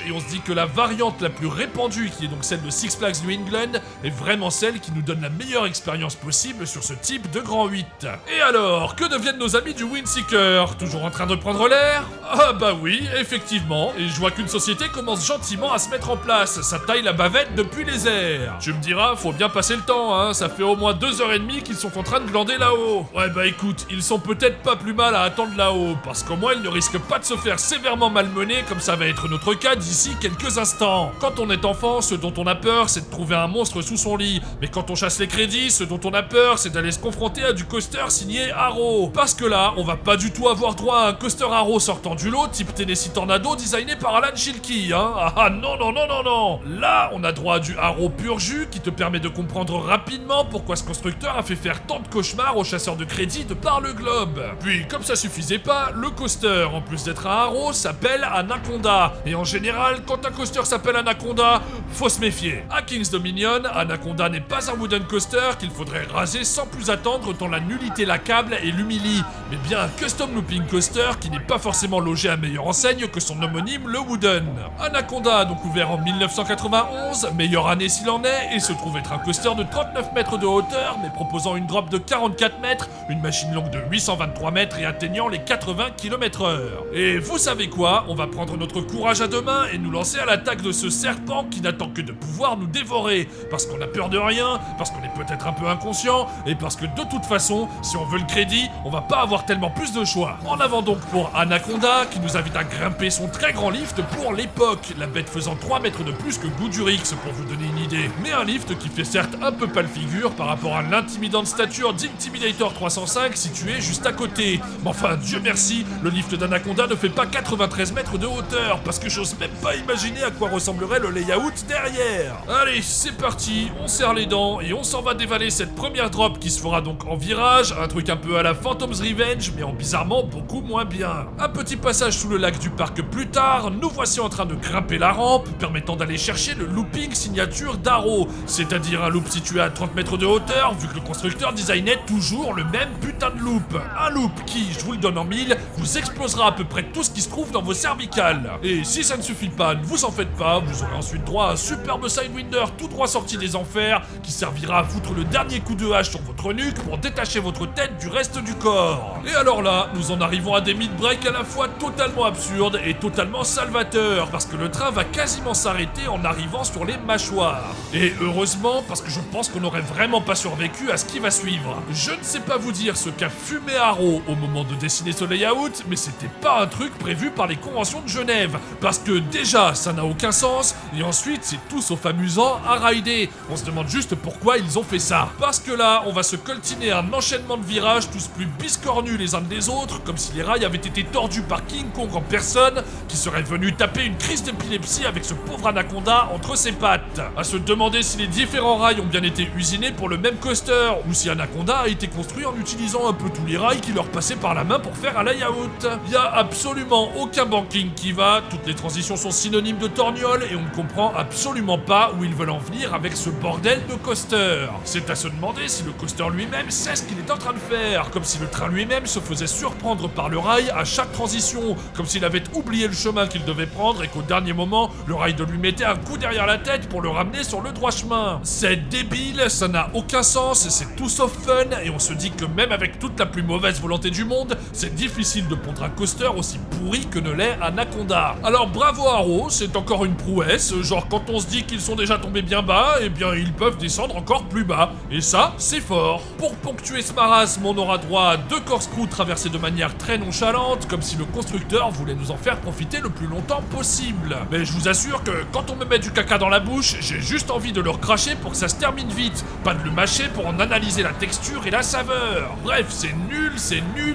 et on se dit que la variante la plus répandue, qui est donc celle de Six Flags New England, est vraiment celle qui nous donne la meilleure expérience possible sur ce type de grand 8. Et alors, que deviennent nos amis du Windseeker? Toujours en train de prendre l'air? Ah bah oui, effectivement, et je vois qu'une société commence gentiment à se mettre en place, ça taille la bavette depuis les airs. Tu me diras, faut bien passer le temps, ça fait au moins 2h30 qu'ils sont en train de glander là-haut. Ouais bah écoute, ils sont peut-être pas plus mal à attendre là-haut, parce qu'au moins ils ne risquent pas de se faire sévèrement malmener comme ça va être notre cas d'ici quelques instants. Quand on est enfant, ce dont on a peur, c'est de trouver un monstre sous son lit, mais quand on chasse les crédits, ce dont on a peur, c'est d'aller se confronter à du coaster signé Arrow. Parce que là, on va pas du tout avoir droit à un coaster Arrow sortant du lot type Tennessee Tornado designé par Alan Schilke, Ah non non non non non. Là, on a droit à du Arrow pur jus qui te permet de comprendre rapidement pourquoi ce constructeur a fait faire tant de cauchemars aux chasseurs de crédits de par le globe. Puis, comme ça suffisait pas, le coaster, en plus d'être un Arrow, s'appelle Anaconda. Et en général, quand un coaster s'appelle Anaconda, faut se méfier. À King's Dominion, Anaconda n'est pas un wooden coaster qu'il faudrait raser sans plus attendre tant la nullité l'accable et l'humilie, mais bien un custom looping coaster qui n'est pas forcément logé à meilleure enseigne que son homonyme le wooden. Anaconda a donc ouvert en 1991, meilleure année s'il en est, et se trouve être un coaster de 39 mètres de hauteur, mais proposant une drop de 44 mètres, une machine longue de 823 mètres et atteignant les 80 km/h. Et vous savez quoi? On va prendre notre courage à deux mains et nous lancer à l'attaque de ce serpent qui n'attend que de pouvoir nous dévorer, parce qu'on a peur de rien, parce qu'on est peut-être un peu inconscient, et parce que de toute façon, si on veut le crédit, on va pas avoir tellement plus de choix. En avant donc pour Anaconda, qui nous invite à grimper son très grand lift pour l'époque, la bête faisant 3 mètres de plus que Goudurix pour vous donner une idée. Mais un lift qui fait certes un peu pâle figure par rapport à l'intimidante stature d'Intimidator 305 situé juste à côté. Mais enfin, Dieu merci, le lift d'Anaconda ne fait pas 93 mètres de hauteur, parce que j'ose même pas imaginer à quoi ressemblerait le layout derrière. Allez, c'est parti, on serre les dents et on s'en va dévaler cette première drop qui se fera donc en virage, un truc un peu à la Phantom's Revenge, mais en bizarrement beaucoup moins bien. Un petit passage sous le lac du parc plus tard, nous voici en train de grimper la rampe, permettant d'aller chercher le looping signature d'Arrow, c'est-à-dire un loop situé à 30 mètres de hauteur, vu que le constructeur designait toujours le même putain de loop. Un loop qui, je vous le donne en mille, vous explosera à peu près tout ce qui se trouve dans vos cervicales. Et si ça ne suffit pas, ne vous en faites pas, vous aurez ensuite droit à un superbe Sidewinder tout droit sorti des enfers, qui servira à foutre le dernier coup de virage sur votre nuque pour détacher votre tête du reste du corps. Et alors là, nous en arrivons à des mid-breaks à la fois totalement absurdes et totalement salvateurs, parce que le train va quasiment s'arrêter en arrivant sur les mâchoires. Et heureusement, parce que je pense qu'on n'aurait vraiment pas survécu à ce qui va suivre. Je ne sais pas vous dire ce qu'a fumé Haro au moment de dessiner ce layout, mais c'était pas un truc prévu par les conventions de Genève, parce que déjà, ça n'a aucun sens, et ensuite, c'est tout sauf amusant à rider. On se demande juste pourquoi ils ont fait ça. Parce que là, on va se coltiner un enchaînement de virages tous plus biscornus les uns des autres, comme si les rails avaient été tordus par King Kong en personne, qui serait venu taper une crise d'épilepsie avec ce pauvre anaconda entre ses pattes. À se demander si les différents rails ont bien été usinés pour le même coaster, ou si Anaconda a été construit en utilisant un peu tous les rails qui leur passaient par la main pour faire un layout. Y a absolument aucun banking qui va, toutes les transitions sont synonymes de torgnole et on ne comprend absolument pas où ils veulent en venir avec ce bordel de coaster. C'est à se demander si le coaster lui-même sait ce qu'il est en train de faire, comme si le train lui-même se faisait surprendre par le rail à chaque transition, comme s'il avait oublié le chemin qu'il devait prendre et qu'au dernier moment, le rail de lui mettait un coup derrière la tête pour le ramener sur le droit chemin. C'est débile, ça n'a aucun sens, c'est tout sauf fun et on se dit que même avec toute la plus mauvaise volonté du monde, c'est difficile de pondre un coaster aussi pourri que ne l'est Anaconda. Alors bravo Haro, c'est encore une prouesse, genre quand on se dit qu'ils sont déjà tombés bien bas, eh bien ils peuvent descendre encore plus bas. Et ça, c'est fort. Pour ponctuer ce marasme, on aura droit à 2 corkscrews traversés de manière très nonchalante, comme si le constructeur voulait nous en faire profiter le plus longtemps possible. Mais je vous assure que quand on me met du caca dans la bouche, j'ai juste envie de le recracher pour que ça se termine vite, pas de le mâcher pour en analyser la texture et la saveur. Bref, c'est nul,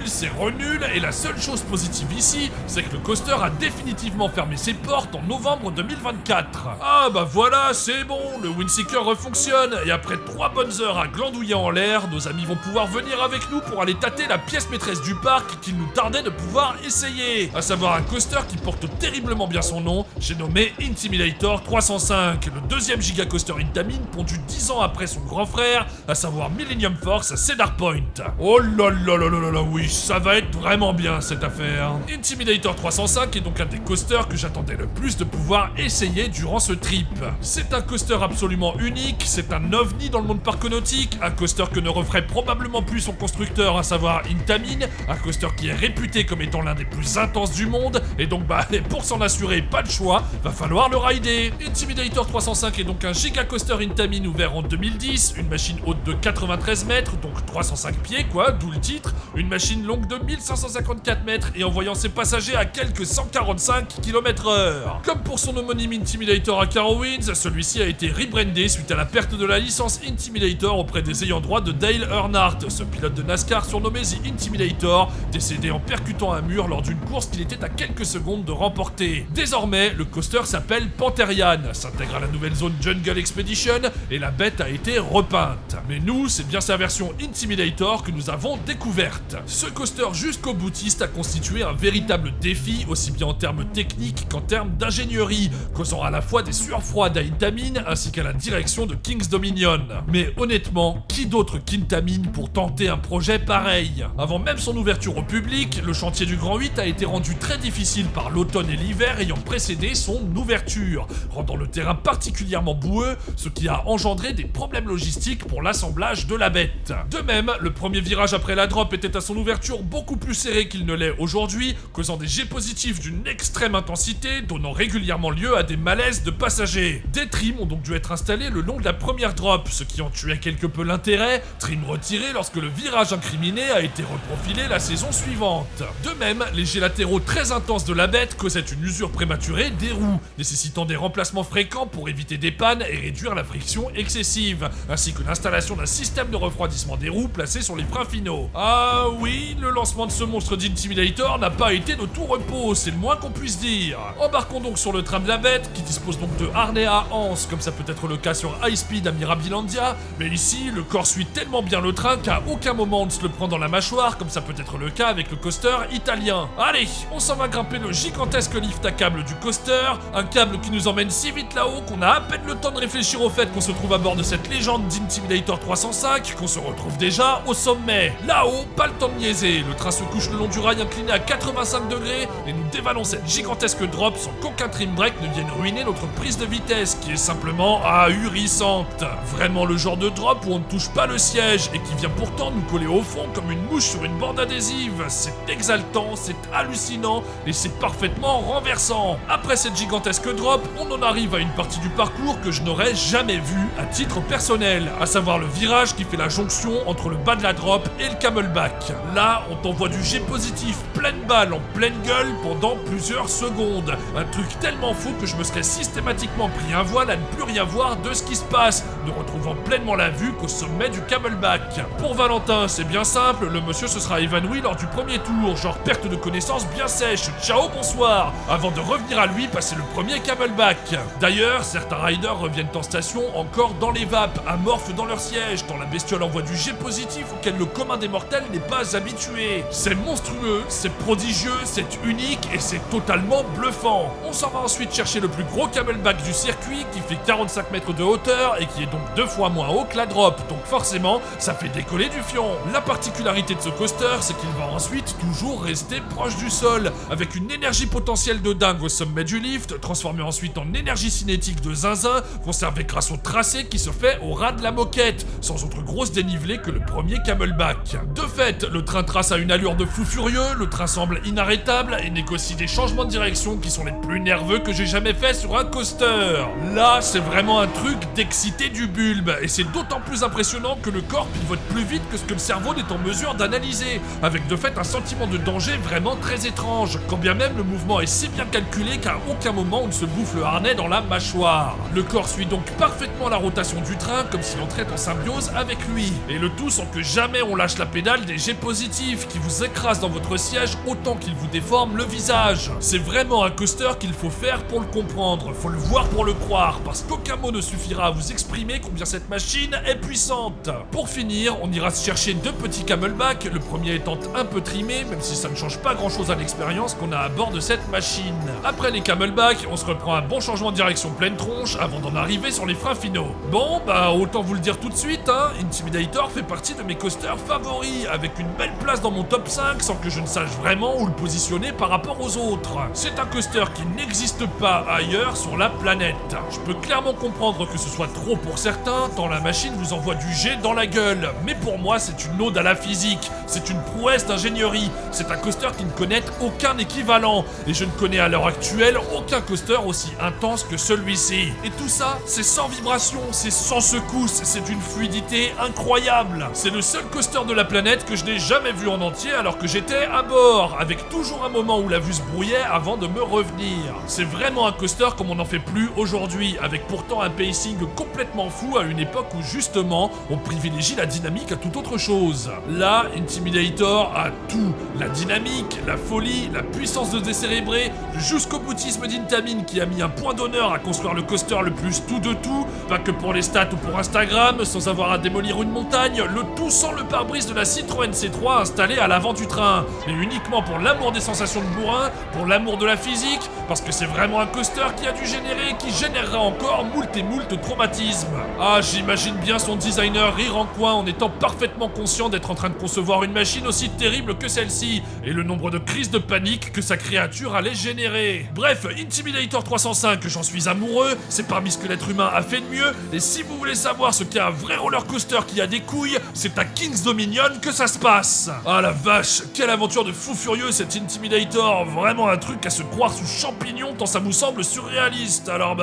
c'est renul, et la seule chose positive ici, c'est que le coaster a définitivement fermé ses portes en novembre 2024. Ah bah voilà, c'est bon, le Windseeker refonctionne, et après 3 bonnes heures à glandouiller en l'air, nos amis vont pouvoir venir avec nous pour aller tâter la pièce maîtresse du parc qu'il nous tardait de pouvoir essayer, à savoir un coaster qui porte terriblement bien son nom, j'ai nommé Intimidator 305, le deuxième gigacoaster Intamin pondu 10 ans après son grand frère, à savoir Millennium Force à Cedar Point. Oh là là là là là, oui, ça va être vraiment bien cette affaire. Intimidator 305 est donc un des coasters que j'attendais le plus de pouvoir essayer durant ce trip. C'est un coaster absolument unique, c'est un ovni dans le monde parconautique, un coaster que ne referait probablement plus son constructeur, à savoir Intamin, un coaster qui est réputé comme étant l'un des plus intenses du monde, et donc pour s'en assurer, pas de choix, va falloir le rider. Intimidator 305 est donc un gigacoaster Intamin ouvert en 2010, une machine haute de 93 mètres, donc 305 pieds quoi, d'où le titre, une machine longue de 1554 mètres et envoyant ses passagers à quelques 145 km/h. Comme pour son homonyme Intimidator à Carowinds, celui-ci a été rebrandé suite à la perte de la licence Intimidator auprès des ayants droit de Dale Earnhardt, ce pilote de NASCAR surnommé The Intimidator, décédé en percutant un mur lors d'une course qu'il était à quelques secondes de remporter. Désormais, le coaster s'appelle Pantherian, s'intègre à la nouvelle zone Jungle Expedition et la bête a été repeinte. Mais nous, c'est bien sa version Intimidator que nous avons découverte. Ce coaster jusqu'au boutiste a constitué un véritable défi, aussi bien en termes techniques qu'en termes d'ingénierie, causant à la fois des sueurs froides à Intamin ainsi qu'à la direction de King's Dominion. Mais honnêtement, qui d'autre qu'Intamin pour tenter un projet pareil? Avant même son ouverture au public, le chantier du Grand 8 a été rendu très difficile par l'automne et l'hiver ayant précédé son ouverture, rendant le terrain particulièrement boueux, ce qui a engendré des problèmes logistiques pour l'assemblage de la bête. De même, le premier virage après la drop était à son ouverture beaucoup plus serré qu'il ne l'est aujourd'hui, causant des jets positifs d'une extrême intensité, donnant régulièrement lieu à des malaises de passagers. Des trims ont donc dû être installés le long de la première drop, ce qui en tuait quelque peu l'intérêt, trims retirés lorsque le virage incriminé a été reprofilé la saison suivante. De même, les jets latéraux très intenses de la bête causaient une usure prématurée des roues, nécessitant des remplacements fréquents pour éviter des pannes et réduire la friction excessive, ainsi que l'installation d'un système de refroidissement des roues placé sur les freins finaux. Ah oui, le lancement de ce monstre d'Intimidator n'a pas été de tout repos, c'est le moins qu'on puisse dire. Embarquons donc sur le tram de la bête, qui dispose donc de harnais à anse, comme ça peut être le cas sur High Speed à Mirabilandia, mais ici, le corps suit tellement bien le train qu'à aucun moment on ne se le prend dans la mâchoire, comme ça peut être le cas avec le coaster italien. Allez, on s'en va grimper le gigantesque lift à câble du coaster, un câble qui nous emmène si vite là-haut qu'on a à peine le temps de réfléchir au fait qu'on se trouve à bord de cette légende d'Intimidator 305, qu'on se retrouve déjà au sommet. Là-haut, pas le temps de niaiser, le train se couche le long du rail incliné à 85 degrés et nous dévalons cette gigantesque drop sans qu'aucun trim break ne vienne ruiner notre prise de vitesse qui est simplement ahurissante. Vraiment le genre de drop où on ne touche pas le siège et qui vient pourtant nous coller au fond comme une mouche sur une bande adhésive. C'est exaltant, c'est hallucinant et c'est parfaitement renversant. Après cette gigantesque drop, on en arrive à une partie du parcours que je n'aurais jamais vue à titre personnel, à savoir le virage qui fait la jonction entre le bas de la drop et le camelback. Là, on t'envoie du G positif pleine balle en pleine gueule pendant plusieurs secondes. Un truc tellement fou que je me serais systématiquement pris un voile à ne plus rien voir de ce qui se passe, ne retrouvant pleinement la vue qu'au sommet du camelback. Pour Valentin, c'est bien simple, le monsieur se sera évanoui lors du premier tour, genre perte de connaissance bien sèche, ciao bonsoir, avant de revenir à lui passer le premier camelback. D'ailleurs, certains riders reviennent en station encore dans les vapes, amorphes dans leur siège, tant la bestiole envoie du G positif auquel le commun des mortels n'est pas habitué. C'est monstrueux, c'est prodigieux, c'est unique et c'est totalement bluffant. On s'en va ensuite chercher le plus gros camelback du circuit qui fait 45 mètres de hauteur et qui est donc 2 fois moins haut que la drop, donc forcément ça fait décoller du fion. La particularité de ce coaster, c'est qu'il va ensuite toujours rester proche du sol, avec une énergie potentielle de dingue au sommet du lift, transformée ensuite en énergie cinétique de zinzin, conservée grâce au tracé qui se fait au ras de la moquette, sans autre grosse dénivelée que le premier camelback. De fait, le train trace à une allure de fou furieux, le train semble inarrêtable et négocie des changements de direction qui sont les plus nerveux que j'ai jamais fait sur un coaster. Là, c'est vraiment un truc d'exciter du bulbe, et c'est d'autant plus impressionnant que le corps pivote plus vite que ce que le cerveau n'est en mesure d'analyser, avec de fait un sentiment de danger vraiment très étrange, quand bien même le mouvement est si bien calculé qu'à aucun moment on ne se bouffe le harnais dans la mâchoire. Le corps suit donc parfaitement la rotation du train, comme si l'on traite en symbiose avec lui, et le tout sans que jamais on lâche la pédale des G positifs qui vous écrasent dans votre siège autant qu'ils vous déforment le visage. C'est vraiment un coaster qu'il faut faire pour le comprendre, faut le voir pour le croire, parce qu'aucun mot ne suffira à vous exprimer combien cette machine est puissante. Pour finir, on ira se chercher 2 petits camelbacks, le premier étant un peu trimé, même si ça ne change pas grand chose à l'expérience qu'on a à bord de cette machine. Après les camelbacks, on se reprend un bon changement de direction pleine tronche avant d'en arriver sur les freins finaux. Bon, bah autant vous le dire tout de suite, hein, Intimidator fait partie de mes coasters favoris, avec une belle place dans mon top 5 sans que je ne sache vraiment où le positionner par rapport aux autres. C'est un coaster qui n'existe pas ailleurs sur la planète. Je peux clairement comprendre que ce soit trop pour certains, tant la machine vous envoie du jet dans la gueule. Mais pour moi, c'est une ode à la physique, c'est une prouesse d'ingénierie, c'est un coaster qui ne connaît aucun équivalent, et je ne connais à l'heure actuelle aucun coaster aussi intense que celui-ci. Et tout ça, c'est sans vibration, c'est sans secousse, c'est d'une fluidité incroyable. C'est le seul coaster de la planète que je n'ai jamais vu en entier alors que j'étais à bord, avec toujours un moment où la vue se brouillait avant de me revenir. C'est vraiment un coaster comme on n'en fait plus aujourd'hui, avec pourtant un pacing complètement fou à une époque où justement on privilégie la dynamique à toute autre chose. Là, Intimidator a tout, la dynamique, la folie, la puissance de décérébrer, le jusqu'au boutisme d'Intamin qui a mis un point d'honneur à construire le coaster le plus tout de tout, pas que pour les stats ou pour Instagram, sans avoir à démolir une montagne, le tout sans le pare-brise de la Citroën C3 installée à l'avant du train, mais uniquement pour l'amour des sensations de bourrin, pour l'amour de la physique, parce que c'est vraiment un coaster qui a dû générer et qui générera encore moult et moult traumatismes. Ah, j'imagine bien son designer rire en coin en étant parfaitement conscient d'être en train de concevoir une machine aussi terrible que celle-ci, et le nombre de crises de panique que sa créature allait générer. Bref, Intimidator 305, j'en suis amoureux, c'est parmi ce que l'être humain a fait de mieux, et si vous voulez savoir ce qu'est un vrai roller coaster qui a des couilles, c'est à Kings Dominion que ça se passe. Ah la vache, quelle aventure de fou furieux cet Intimidator, vraiment un truc à se croire sous champignon tant ça vous semble surréaliste. Alors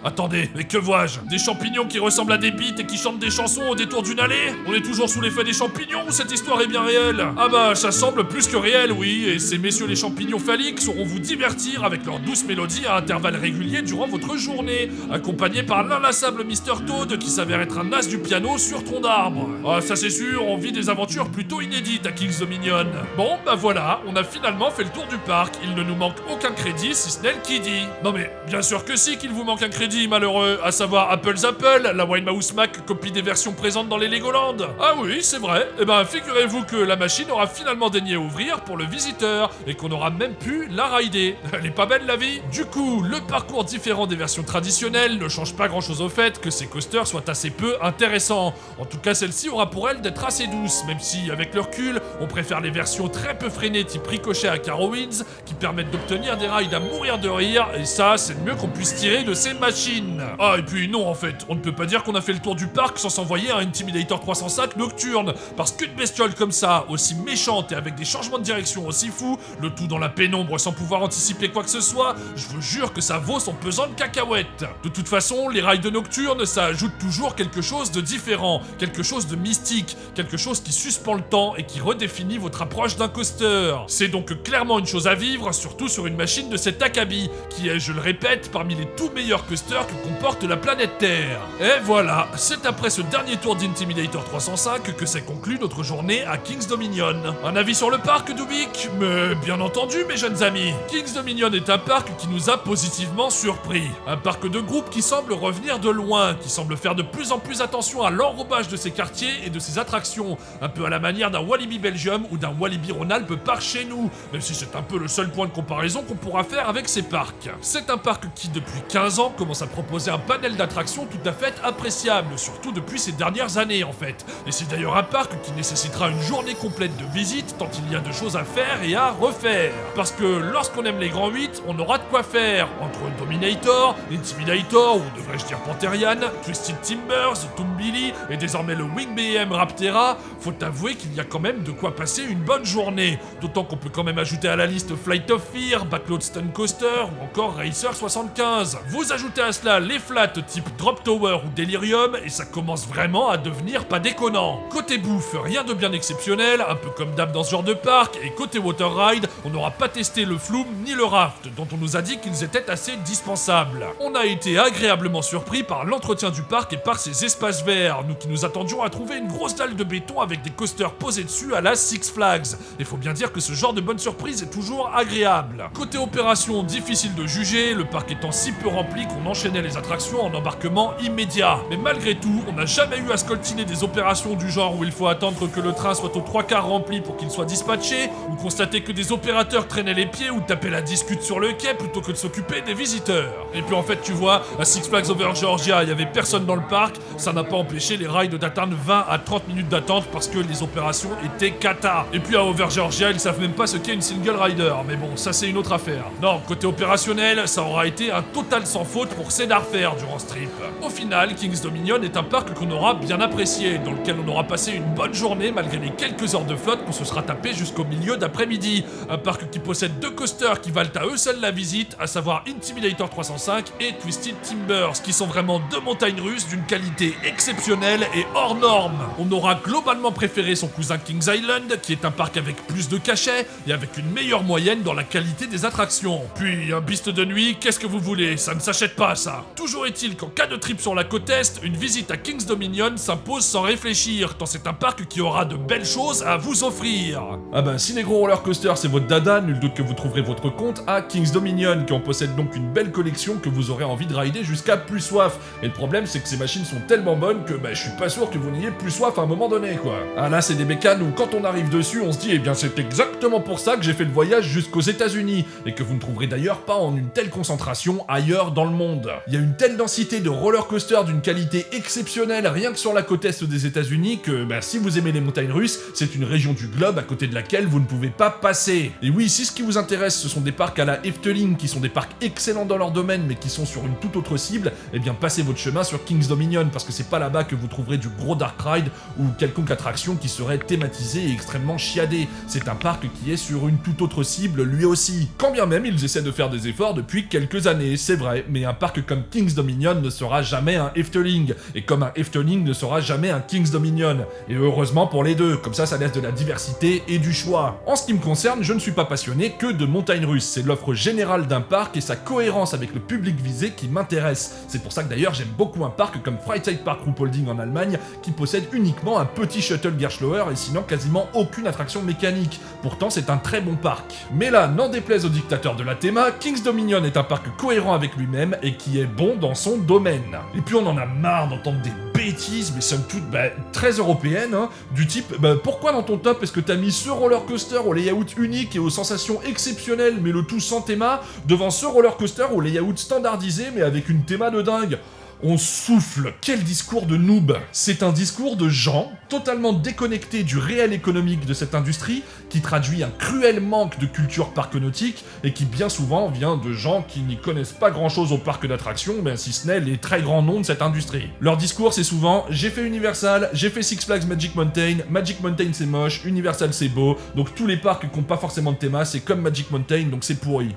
attendez, mais que vois-je? Des champignons qui ressemblent à des bites et qui chantent des chansons au détour d'une allée? On est toujours sous l'effet des champignons ou cette histoire est bien réelle? Ah bah, ça semble plus que réel, oui, et ces messieurs les champignons phalliques sauront vous divertir avec leur douce mélodie à intervalles réguliers durant votre journée, accompagnés par l'inlassable Mr. Toad qui s'avère être un as du piano sur tronc d'arbre. Ah, ça c'est sûr, on vit des aventures plutôt inédites à Kings Dominion. Bon, bah voilà, on a finalement fait le tour du parc, il ne nous manque aucun crédit si ce n'est le Kiddy. Non mais, bien sûr que si qu'il vous manque un crédit, malheureux, à savoir Apple's Apple, la Winemouse Mac copie des versions présentes dans les Legoland. Ah oui, c'est vrai. Eh ben, figurez-vous que la machine aura finalement daigné ouvrir pour le visiteur et qu'on aura même pu la rider. Elle est pas belle la vie? Du coup, le parcours différent des versions traditionnelles ne change pas grand-chose au fait que ces coasters soient assez peu intéressants. En tout cas, celle-ci aura pour elle d'être assez douce, même si, avec le recul, on préfère les versions très peu freinées type Ricochet à Carowinds qui permettent d'obtenir des rides à mourir de rire, et ça, c'est le mieux qu'on puisse tirer de ces machines. machine. Ah, et puis non, en fait, on ne peut pas dire qu'on a fait le tour du parc sans s'envoyer un Intimidator 305 nocturne, parce qu'une bestiole comme ça, aussi méchante et avec des changements de direction aussi fous, le tout dans la pénombre sans pouvoir anticiper quoi que ce soit, je vous jure que ça vaut son pesant de cacahuètes. De toute façon, les rides nocturnes, ça ajoute toujours quelque chose de différent, quelque chose de mystique, quelque chose qui suspend le temps et qui redéfinit votre approche d'un coaster. C'est donc clairement une chose à vivre, surtout sur une machine de cet acabit, qui est, je le répète, parmi les tout meilleurs coasters que comporte la planète Terre. Et voilà, c'est après ce dernier tour d'Intimidator 305 que s'est conclue notre journée à King's Dominion. Un avis sur le parc, Dubik? Mais bien entendu, mes jeunes amis, King's Dominion est un parc qui nous a positivement surpris. Un parc de groupe qui semble revenir de loin, qui semble faire de plus en plus attention à l'enrobage de ses quartiers et de ses attractions, un peu à la manière d'un Walibi Belgium ou d'un Walibi Rhône-Alpes par chez nous, même si c'est un peu le seul point de comparaison qu'on pourra faire avec ces parcs. C'est un parc qui, depuis 15 ans, commence à proposer un panel d'attractions tout à fait appréciable, surtout depuis ces dernières années en fait. Et c'est d'ailleurs un parc qui nécessitera une journée complète de visite, tant il y a de choses à faire et à refaire. Parce que lorsqu'on aime les grands 8, on aura de quoi faire, entre Dominator, Intimidator, ou devrais-je dire Pantherian, Twisted Timbers, Toonbilly, et désormais le Wing BM Raptera, faut avouer qu'il y a quand même de quoi passer une bonne journée. D'autant qu'on peut quand même ajouter à la liste Flight of Fear, Backload Stun Coaster, ou encore Racer 75. Vous ajoutez à cela les flats type Drop Tower ou Delirium, et ça commence vraiment à devenir pas déconnant. Côté bouffe, rien de bien exceptionnel, un peu comme d'hab dans ce genre de parc, et côté Water Ride, on n'aura pas testé le Flume ni le Raft, dont on nous a dit qu'ils étaient assez dispensables. On a été agréablement surpris par l'entretien du parc et par ses espaces verts, nous qui nous attendions à trouver une grosse dalle de béton avec des coasters posés dessus à la Six Flags. Et faut bien dire que ce genre de bonne surprise est toujours agréable. Côté opération, difficile de juger, le parc étant si peu rempli qu'on enchaînait les attractions en embarquement immédiat. Mais malgré tout, on n'a jamais eu à scoltiner des opérations du genre où il faut attendre que le train soit aux 3/4 rempli pour qu'il soit dispatché, ou constater que des opérateurs traînaient les pieds ou tapaient la discute sur le quai plutôt que de s'occuper des visiteurs. Et puis en fait, tu vois, à Six Flags Over Georgia, il y avait personne dans le parc, ça n'a pas empêché les rides d'atteindre 20 à 30 minutes d'attente parce que les opérations étaient cata. Et puis à Over Georgia, ils savent même pas ce qu'est une single rider, mais bon, ça c'est une autre affaire. Non, côté opérationnel, ça aura été un total sans faute pour Cedar Fair durant ce trip. Au final, King's Dominion est un parc qu'on aura bien apprécié, dans lequel on aura passé une bonne journée malgré les quelques heures de flotte qu'on se sera tapé jusqu'au milieu d'après-midi. Un parc qui possède 2 coasters qui valent à eux seuls la visite, à savoir Intimidator 305 et Twisted Timbers, qui sont vraiment 2 montagnes russes d'une qualité exceptionnelle et hors norme. On aura globalement préféré son cousin Kings Island, qui est un parc avec plus de cachets et avec une meilleure moyenne dans la qualité des attractions. Puis un beast de nuit, qu'est-ce que vous voulez, ça ne s'achète pas ça. Toujours est-il qu'en cas de trip sur la côte Est, une visite à King's Dominion s'impose sans réfléchir, tant c'est un parc qui aura de belles choses à vous offrir. Ah ben si les gros roller coasters c'est votre dada, nul doute que vous trouverez votre compte à King's Dominion, qui en possède donc une belle collection que vous aurez envie de rider jusqu'à plus soif. Et le problème c'est que ces machines sont tellement bonnes que je suis pas sûr que vous n'ayez plus soif à un moment donné quoi. Ah là c'est des bécanes où quand on arrive dessus on se dit eh bien c'est exactement pour ça que j'ai fait le voyage jusqu'aux États-Unis, et que vous ne trouverez d'ailleurs pas en une telle concentration ailleurs dans le monde. Il y a une telle densité de roller coasters d'une qualité exceptionnelle rien que sur la côte est des États-Unis que si vous aimez les montagnes russes, c'est une région du globe à côté de laquelle vous ne pouvez pas passer. Et oui, si ce qui vous intéresse ce sont des parcs à la Efteling qui sont des parcs excellents dans leur domaine mais qui sont sur une toute autre cible, eh bien passez votre chemin sur King's Dominion, parce que c'est pas là-bas que vous trouverez du gros dark ride ou quelconque attraction qui serait thématisée et extrêmement chiadée. C'est un parc qui est sur une toute autre cible lui aussi. Quand bien même ils essaient de faire des efforts depuis quelques années, c'est vrai, mais un parc comme King's Dominion ne sera jamais un Efteling, et comme un Efteling ne sera jamais un King's Dominion. Et heureusement pour les deux, comme ça laisse de la diversité et du choix. En ce qui me concerne, je ne suis pas passionné que de montagnes russes, c'est l'offre générale d'un parc et sa cohérence avec le public visé qui m'intéresse. C'est pour ça que d'ailleurs j'aime beaucoup un parc comme Freizeitpark Park Ruhpolding en Allemagne, qui possède uniquement un petit shuttle Gerschlauer et sinon quasiment aucune attraction mécanique. Pourtant c'est un très bon parc. Mais là, n'en déplaise au dictateur de la théma, King's Dominion est un parc cohérent avec lui-même et qui est bon dans son domaine. Et puis on en a marre d'entendre des bêtises, mais somme toute très européennes, hein, du type pourquoi dans ton top est-ce que t'as mis ce roller coaster au layout unique et aux sensations exceptionnelles mais le tout sans théma, devant ce roller coaster au layout standardisé mais avec une théma de dingue? On souffle. Quel discours de noob. C'est un discours de gens totalement déconnectés du réel économique de cette industrie, qui traduit un cruel manque de culture parconautique et qui bien souvent vient de gens qui n'y connaissent pas grand chose au parc d'attractions, mais si ce n'est les très grands noms de cette industrie. Leur discours c'est souvent « j'ai fait Universal, j'ai fait Six Flags Magic Mountain c'est moche, Universal c'est beau, donc tous les parcs qui n'ont pas forcément de théma c'est comme Magic Mountain donc c'est pourri ».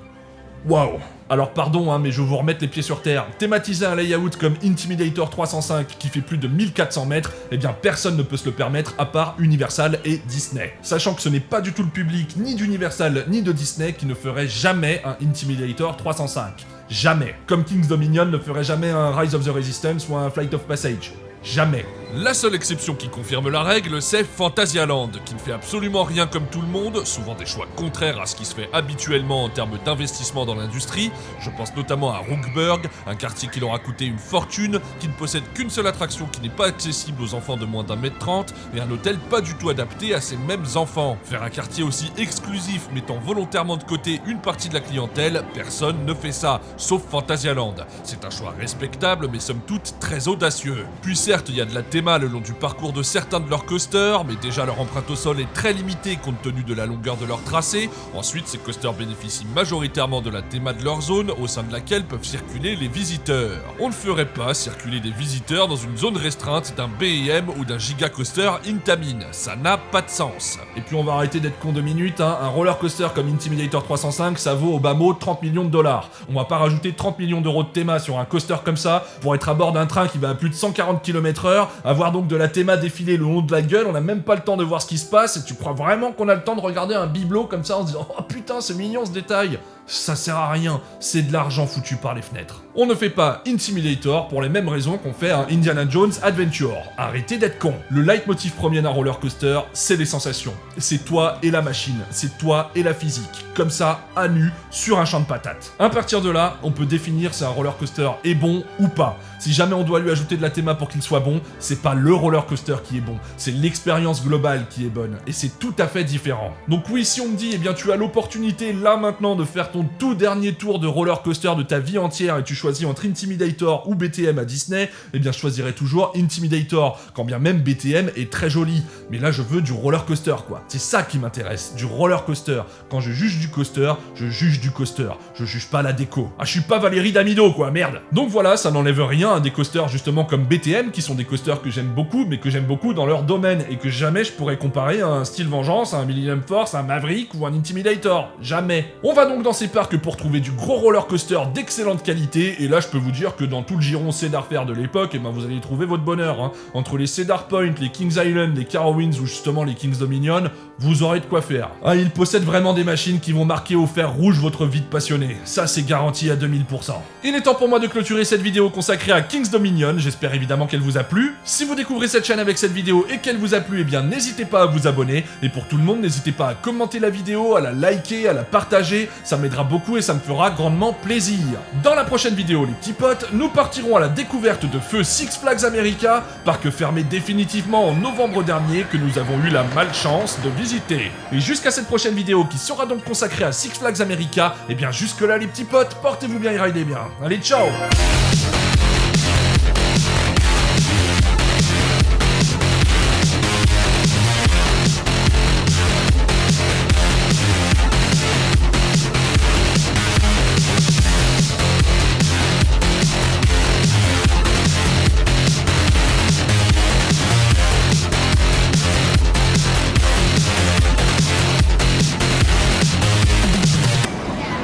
Waouh. Alors pardon, mais je vais vous remettre les pieds sur terre. Thématiser un layout comme Intimidator 305 qui fait plus de 1400 mètres, eh bien personne ne peut se le permettre à part Universal et Disney. Sachant que ce n'est pas du tout le public ni d'Universal ni de Disney qui ne ferait jamais un Intimidator 305. Jamais. Comme King's Dominion ne ferait jamais un Rise of the Resistance ou un Flight of Passage. Jamais. La seule exception qui confirme la règle, c'est Fantasyland, qui ne fait absolument rien comme tout le monde, souvent des choix contraires à ce qui se fait habituellement en termes d'investissement dans l'industrie. Je pense notamment à Rookburg, un quartier qui leur a coûté une fortune, qui ne possède qu'une seule attraction qui n'est pas accessible aux enfants de moins d'1m30, et un hôtel pas du tout adapté à ces mêmes enfants. Faire un quartier aussi exclusif mettant volontairement de côté une partie de la clientèle, personne ne fait ça, sauf Fantasyland. C'est un choix respectable, mais somme toute très audacieux. Puis certes, il y a de la théma le long du parcours de certains de leurs coasters, mais déjà leur empreinte au sol est très limitée compte tenu de la longueur de leur tracé. Ensuite, ces coasters bénéficient majoritairement de la théma de leur zone, au sein de laquelle peuvent circuler les visiteurs. On ne ferait pas circuler des visiteurs dans une zone restreinte d'un B&M ou d'un Giga Coaster Intamin, ça n'a pas de sens. Et puis on va arrêter d'être con 2 minutes, hein. Un roller coaster comme Intimidator 305, ça vaut au bas mot 30 millions de dollars. On va pas rajouter 30 millions d'euros de théma sur un coaster comme ça pour être à bord d'un train qui va à plus de 140 km/h, avoir donc de la théma défiler le long de la gueule, on a même pas le temps de voir ce qui se passe, et tu crois vraiment qu'on a le temps de regarder un bibelot comme ça en se disant « Oh putain, c'est mignon ce détail !» Ça sert à rien, c'est de l'argent foutu par les fenêtres. On ne fait pas Intimidator pour les mêmes raisons qu'on fait un Indiana Jones Adventure. Arrêtez d'être con. Le leitmotiv premier d'un roller coaster, c'est les sensations. C'est toi et la machine, c'est toi et la physique. Comme ça, à nu, sur un champ de patates. À partir de là, on peut définir si un roller coaster est bon ou pas. Si jamais on doit lui ajouter de la théma pour qu'il soit bon, c'est pas le roller coaster qui est bon, c'est l'expérience globale qui est bonne. Et c'est tout à fait différent. Donc oui, si on me dit, eh bien tu as l'opportunité là maintenant de faire ton tout dernier tour de roller coaster de ta vie entière et tu choisis entre Intimidator ou BTM à Disney, eh bien je choisirais toujours Intimidator, quand bien même BTM est très joli. Mais là je veux du roller coaster quoi. C'est ça qui m'intéresse, du roller coaster. Quand je juge du coaster, je juge du coaster. Je juge pas la déco. Ah je suis pas Valérie Damido quoi, merde. Donc voilà, ça n'enlève rien à des coasters justement comme BTM, qui sont des coasters que j'aime beaucoup, mais que j'aime beaucoup dans leur domaine, et que jamais je pourrais comparer à un Steel Vengeance, à un Millennium Force, à un Maverick ou un Intimidator. Jamais. On va donc dans ces parcs pour trouver du gros roller coaster d'excellente qualité, et là je peux vous dire que dans tout le giron Cedar Fair de l'époque, eh ben vous allez trouver votre bonheur. Hein. Entre les Cedar Point, les Kings Island, les Carowinds ou justement les Kings Dominion, vous aurez de quoi faire. Ah, ils possèdent vraiment des machines qui vont marquer au fer rouge votre vie de passionné. Ça c'est garanti à 2000%. Il est temps pour moi de clôturer cette vidéo consacrée à Kings Dominion, j'espère évidemment qu'elle vous a plu. Si vous découvrez cette chaîne avec cette vidéo et qu'elle vous a plu, eh bien n'hésitez pas à vous abonner. Et pour tout le monde, n'hésitez pas à commenter la vidéo, à la liker, à la partager, ça m'aidera beaucoup et ça me fera grandement plaisir. Dans la prochaine vidéo, les petits potes, nous partirons à la découverte de feu Six Flags America, parc fermé définitivement en novembre dernier que nous avons eu la malchance de visiter. Et jusqu'à cette prochaine vidéo qui sera donc consacrée à Six Flags America, eh bien jusque là les petits potes, portez-vous bien et ridez bien. Allez, ciao!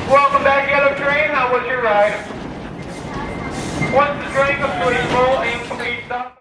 Welcome back, Yellow Train. How was your ride? Once the train comes to a full and complete stop.